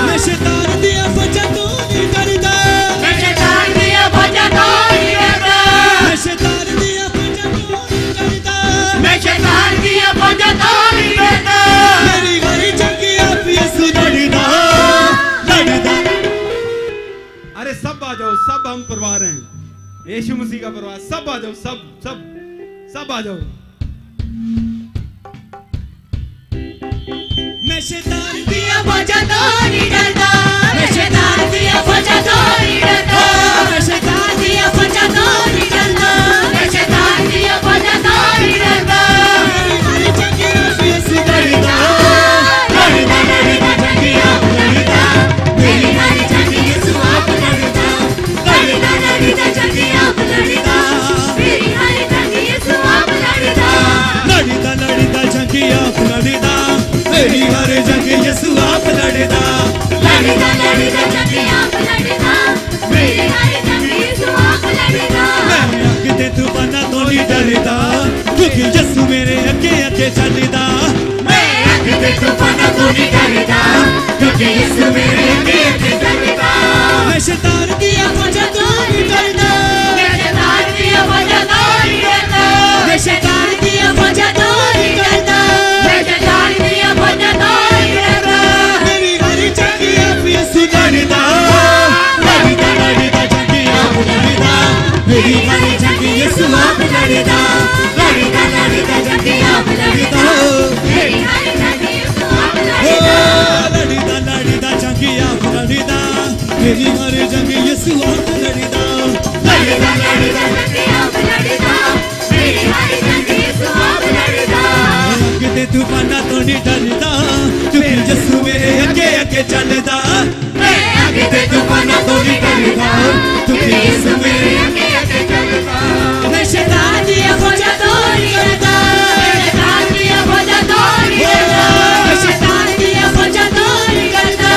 A: मैं शैतान दिया वजह तो नहीं डरदा
D: मैं शैतान दिया वजह तो नहीं डरदा
A: मैं शैतान दिया वजह तो नहीं डरदा
D: मैं शैतान दिया वजह तो नहीं डरदा
A: मेरी हर जगह आप यसु डरदा डरदा
C: अरे सब आ जाओ, सब हम परिवार हैं, यीशु मसीह का परिवार, सब आ जाओ, सब सब सब आ जाओ।
A: मैं शैतान
D: दिया वजह तो नहीं डरदा मैं शैतान दिया वजह तो नहीं डरदा मैं शैतान दिया वजह तो नहीं डरदा मैं शैतान दिया वजह तो नहीं डरदा
A: मेरी हर जगह आप यसु
D: डरदा डरदा डरदा जंगिया डरदा मेरी हर जंगी यीशु आप डरदा डरदा डरदा जंगिया डरदा मेरी हर जंगी यीशु आप डरदा
A: लड़दा लड़दा जंगी आप लड़दा मेरी हर जंग यसु आप लड़दा
D: लड़दा लड़दा जंगी आप लड़दा मेरी हर जंगी यीशु आप लड़दा
A: मैं अगे तूफाना तो नहीं डरदा क्योंकि यसु मेरे अगे अगे चलदा
D: मैं अगे तूफाना तो नहीं डरदा क्योंकि यीशु मेरे अगे अगे चलदा
A: मैं शैतान दिया वजह तो नहीं डरदा
D: मैं शैतान दिया वजह तो नहीं डरदा मैं शैतान दिया वजह तो नहीं डरदा मैं शैतान दिया वजह तो नहीं डरदा
A: मेरी हर जंग आप यसु लड़दा
D: लड़दा लड़दा जंगी आप लड़दा मेरी हर जंगी यीशु आप लड़दा लड़दा लड़दा जंगी आप लड़दा मेरी हर जंगी यीशु आप लड़दा
A: लड़दा लड़दा जंग आप लड़दा मेरी हर जंग यसु आप लड़दा
D: लड़दा लड़दा जंगी आप लड़दा मेरी हर जंगी यीशु आप लड़दा
A: अगे तूफाना तो नहीं डरदा क्योंकि यसु मेरे अगे अगे चलदा
D: मैं अगे तूफाना तो नहीं डरदा क्योंकि यीशु मेरे अगे अगे चलदा मैं शैतान दिया वजह तो नहीं डरदा मैं शैतान दिया वजह तो नहीं डरदा मैं शैतान दिया वजह तो नहीं डरदा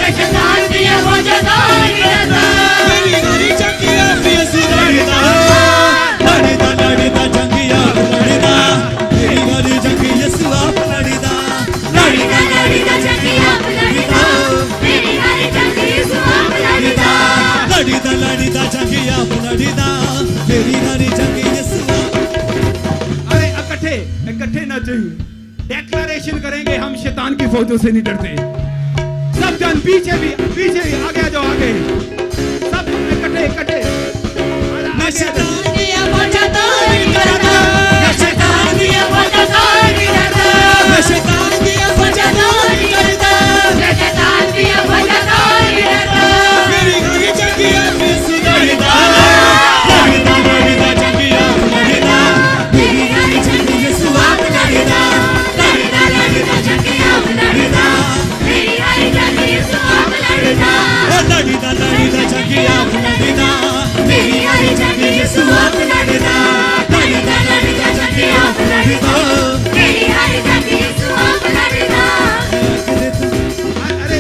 D: मैं शैतान दिया वजह तो नहीं डरदा
A: मेरी हर जंग आप यसु लड़दा लड़दा लड़दा जंग आप लड़दा मेरी हर जंग यसु आप लड़दा
D: लड़दा लड़दा जंगी आप लड़दा मेरी हर जंगी यीशु आप लड़दा
A: लड़दा लड़दा जंग आप लड़दा मेरी हर जंग यसु आप
C: अरे इकट्ठे इकट्ठे ना चाहिए, डेक्लरेशन करेंगे हम शैतान की फौजों से नहीं डरते। सब जन पीछे भी आगे आ जाओ, आगे सब इकट्ठे इकट्ठे।
A: मैं शैतान
D: दिया वजह तो नहीं डरदा मैं शैतान दिया वजह तो नहीं डरदा
A: मैं शैतान दिया
D: वजह तो नहीं डरदा मैं शैतान दिया वजह तो नहीं डरदा
A: मेरी हर जंग आप यसु लड़दा लड़दा लड़दा जंग आप लड़दा
D: मेरी हर जंगी यीशु आप लड़दा लड़दा लड़दा जंगी आप लड़दा मेरी हर जंगी यीशु आप लड़दा
A: लड़दा लड़दा जंग आप लड़दा
D: मेरी हर जंगी यीशु आप लड़दा लड़दा लड़दा जंगी आप लड़दा मेरी हर जंगी यीशु आप लड़दा
C: अरे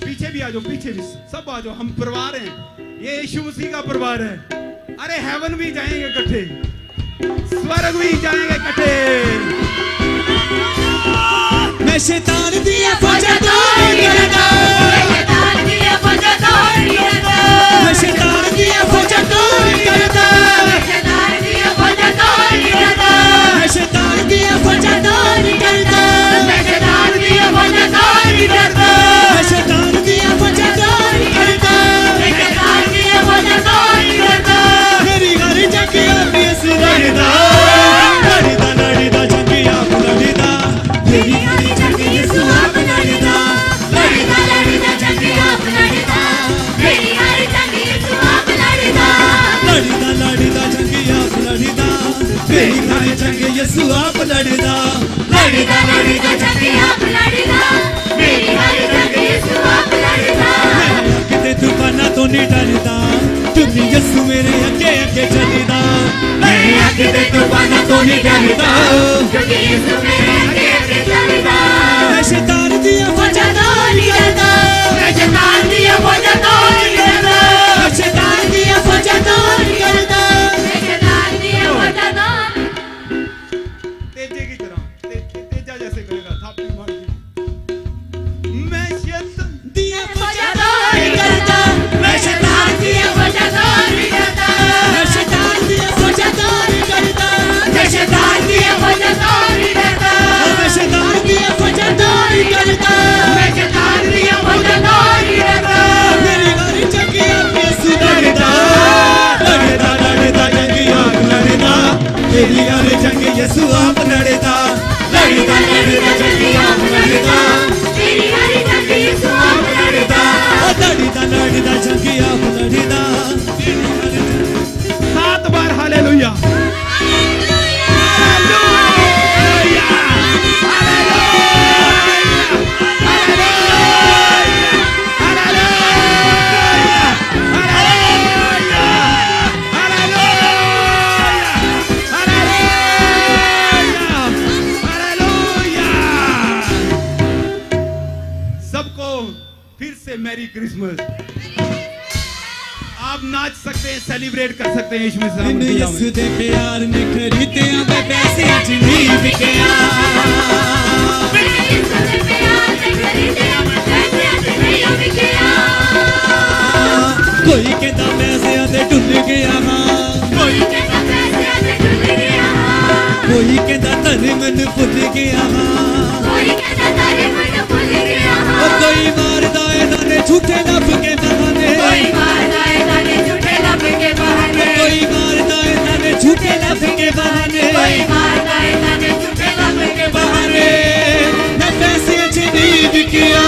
C: पीछे भी आ जाओ, पीछे भी सब आ जाओ, हम परिवार हैं, ये यीशु मसीह का परिवार है। अरे हेवन भी जाएंगे इकट्ठे, स्वर्ग भी जाएंगे इकट्ठे।
A: मैं शैतान दिया
D: वजह तो नहीं डरदा मैं शैतान दिया वजह तो नहीं डरदा
A: मैं शैतान दिया वजह तो नहीं डरदा
D: मैं शैतान दिया वजह तो नहीं डरदा
A: मैं शैतान दिया वजह तो नहीं डरदा
D: मैं शैतान दिया वजह तो नहीं डरदा
A: मैं शैतान दिया वजह तो नहीं डरदा
D: मैं शैतान दिया वजह तो नहीं डरदा
A: मेरी हर जंग आप यसु लड़दा लड़दा लड़दा जंग आप लड़दा
D: मेरी हर जंगी यीशु आप लड़दा लड़दा लड़दा जंगी आप लड़दा मेरी हर जंगी यीशु आप लड़दा
A: लड़दा लड़दा जंग आप लड़दा मेरी हर जंग यसु आप लड़दा
D: लड़दा लड़दा जंगी आप लड़दा मेरी हर जंगी यीशु आप लड़दा
A: अगे तूफाना तो नहीं डरदा क्योंकि यसु मेरे अगे अगे चलदा
D: मैं अगे तूफाना तो नहीं डरदा क्योंकि यीशु मेरे अगे अगे चलदा
A: मैं शैतान दिया
D: वजह तो नहीं डरदा मैं शैतान दिया वजह तो नहीं डरदा मैं शैतान दिया वजह तो नहीं
C: मैरी क्रिसमस। आप नाच सकते हैं, सेलिब्रेट कर सकते हैं यीशु मसीह
A: मैनू
C: के नाम
A: यसु
C: में।
A: दे प्यार ने खरीदिया मैं पैसे च नहीं विकिया कोई कहता पैसे ते ढुल गया कोई कहता धन मैनू भुल गया कोई मारदा है दाने झूठे लब के बहाने कोई मारदा है दाने झूठे लब के बहाने मैं पैसे च नहीं विकिया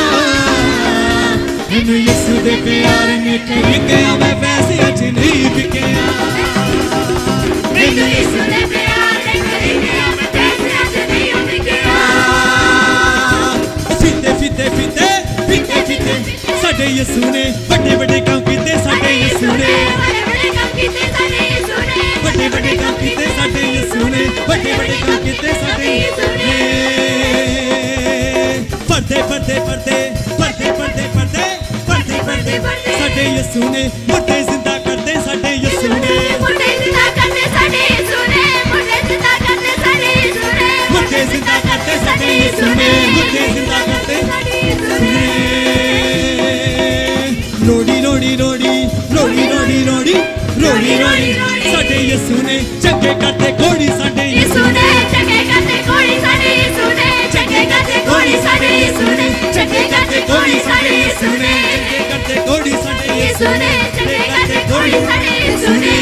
A: मैनू यसु दे प्यार ने खरीदिया मैं पैसे च नहीं विकिया साडे यसु ने बड़े बड़े काम कीते साडे यसु ने बड़े बड़े काम कीते साडे यसु ने बड़े बड़े काम कीते साडे यसु ने पढ़ते पढ़ते पढ़ते पढ़ते पढ़ते पढ़ते पढ़ते पढ़ते साडे यसु ने मुर्दे जिंदा करते साडे यसु ने मुर्दे जिंदा करते साडे यसु ने मुर्दे जिंदा करते साडे यसु ने मुर्दे जिंदा करते साडे यसु ने मुर्दे जिंदा करते साडे यसु ने रोड़ी रोड़ी रोड़ी रोड़ी रोड़ी रोड़ी रोड़ी रोड़ी साडे यसु ने चंगे करते कोड़ी साडे यसु ने चंगे करते कोड़ी साडे यसु ने चंगे करते कोड़ी साडे यसु ने चंगे करते कोड़ी साडे यसु ने चंगे करते कोड़ी साडे यसु ने चंगे करते कोड़ी साडे यसु ने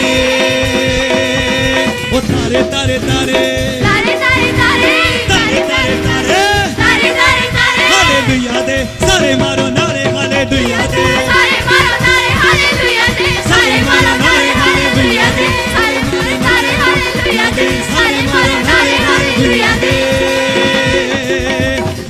A: ओ तारे तारे तारे तारे तारे तारे तारे तारे तारे तारे तारे तारे हालेलुया दे सारे मारो नारे हालेलुया दे सारे मारो नारे हालेलुया दे सारे मारो नारे हालेलुया दे सारे मारो नारे हालेलुया दे सारे मारो नारे हालेलुया दे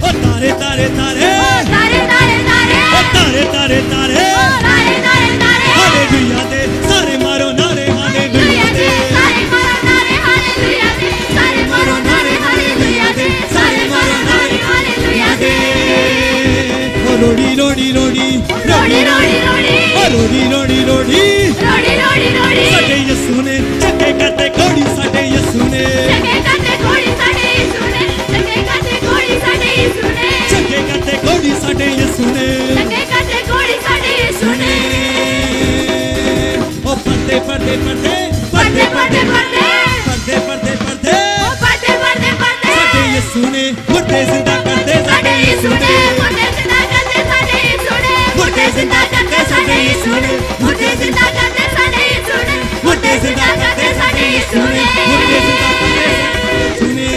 A: ओ तारे तारे तारे तारे तारे तारे ओ तारे तारे तारे तारे तारे तारे हालेलुया दे सारे मारो नारे हालेलुया दे सारे मारो नारे हालेलुया दे सारे मारो नारे हालेलुया दे सारे मारो नारे हालेलुया दे ओ रोड़ी रोड़ी रोड़ी रोड़ी रोड़ी रोड़ी ओ रोड़ी रोड़ी रोड़ी रोड़ी रोड़ी रोड़ी साडे यसु ने चंगे करते कोड़ी साडे यसु ने चंगे करते कोड़ी साडे यसु ने चंगे करते कोड़ी साडे यसु ने चंगे करते कोड़ी साडे यसु ने चंगे करते कोड़ी साडे यसु ने ओ पढ़ते पढ़ते पढ़ते पढ़ते पढ़ते पढ़ते पढ़ते पढ़ते पढ़ते ओ पढ़ते पढ़ते पढ़ते साडे यसु ने मुर्दे जिंदा करते साडे यसु ने मुर्दे जिंदा करते साडे यसु ने मुर्दे जिंदा करते साडे यसु ने मुर्दे जिंदा करते साडे यसु ने मुर्दे जिंदा करते साडे यसु ने मुर्दे जिंदा करते सुने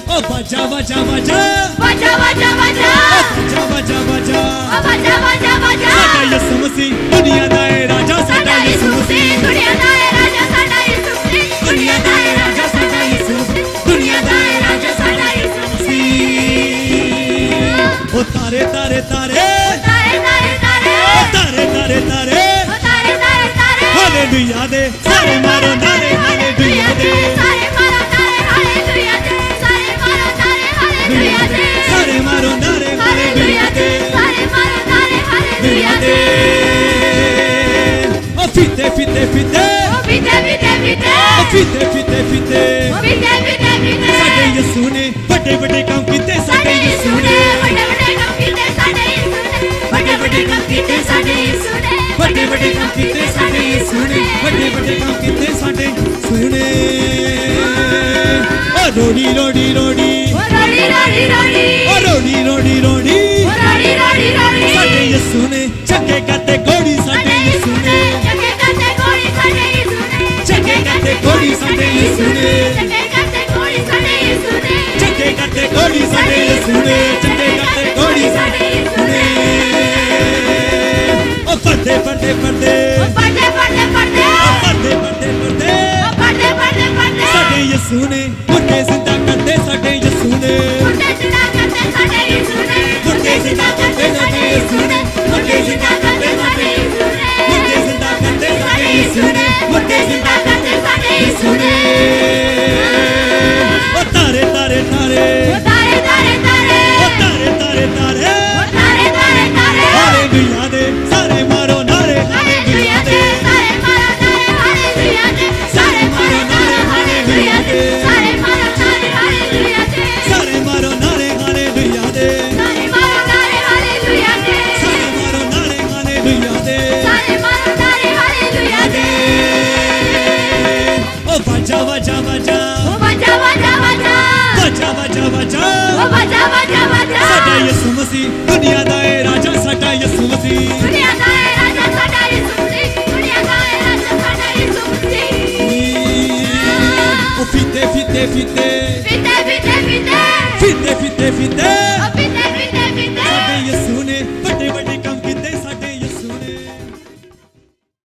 A: ओ बजा बजा बजा बजा बजा बजा बजा बजा बजा ओ बजा बजा बजा साडा यसु मसीह दुनिया दा है राजा साडा यसु मसीह दुनिया दा है राजा साडा यसु मसीह दुनिया दा है राजा साडा यसु मसीह दुनिया दा है राजा साडा यसु मसीह ओ तारे तारे तारे तारे तारे तारे तारे तारे तारे तारे तारे तारे हालेलुया दे सारे मारो नारे हालेलुया दे सारे मारो नारे हालेलुया दे सारे मारो नारे हालेलुया दे सारे मारो नारे हालेलुया दे सारे मारो नारे हालेलुया दे ओ फीते फीते फीते ओ फीते फीते फीते ओ फीते फीते फीते ओ फीते फीते फीते साडे यसु ने बड़े बड़े काम कीते साडे यसु ने बड़े बड़े काम कीते साडे यसु ने बड़े बड़े काम कीते साडे यसु ने बड़े बड़े काम कीते साडे यसु ने बड़े बड़े काम कीते साडे सुने ओ रोड़ी रोड़ी रोड़ी ओ रोड़ी रोड़ी रोड़ी ओ रोड़ी रोड़ी रोड़ी ओ रोड़ी रोड़ी रोड़ी साडे यसु ने चंगे करते कोड़ी साडे यसु ने चंगे करते कोड़ी साडे यसु ने चंगे करते कोड़ी साडे यसु ने चंगे करते कोड़ी साडे यसु ने चंगे करते कोड़ी साडे यसु ने चंगे करते कोड़ी साडे यसु ने ओ पढ़ते पढ़ते पढ़ते ओ पढ़ते पढ़ते पढ़ते ओ पढ़ते पढ़ते पढ़ते ओ पढ़ते पढ़ते पढ़ते साडे यसु ने मुर्दे जिंदा कर
D: ਉਹ ਬਾਜਾ ਬਾਜਾ ਬਾਜਾ
A: ਸਾਡਾ ਯਿਸੂ ਮਸੀਹ ਦੁਨੀਆ ਦਾ ਏ ਰਾਜਾ ਸਾਡਾ ਯਿਸੂ ਮਸੀਹ
D: ਦੁਨੀਆ ਦਾ ਏ ਰਾਜਾ ਸਾਡਾ ਯਿਸੂ ਮਸੀਹ ਦੁਨੀਆ ਦਾ ਏ ਰਾਜਾ ਸਾਡਾ ਯਿਸੂ ਮਸੀਹ
A: ਉਹ ਫਿੱਤੇ ਫਿੱਤੇ ਫਿੱਤੇ
D: ਫਿੱਤੇ ਫਿੱਤੇ ਫਿੱਤੇ
A: ਫਿੱਤੇ ਫਿੱਤੇ ਫਿੱਤੇ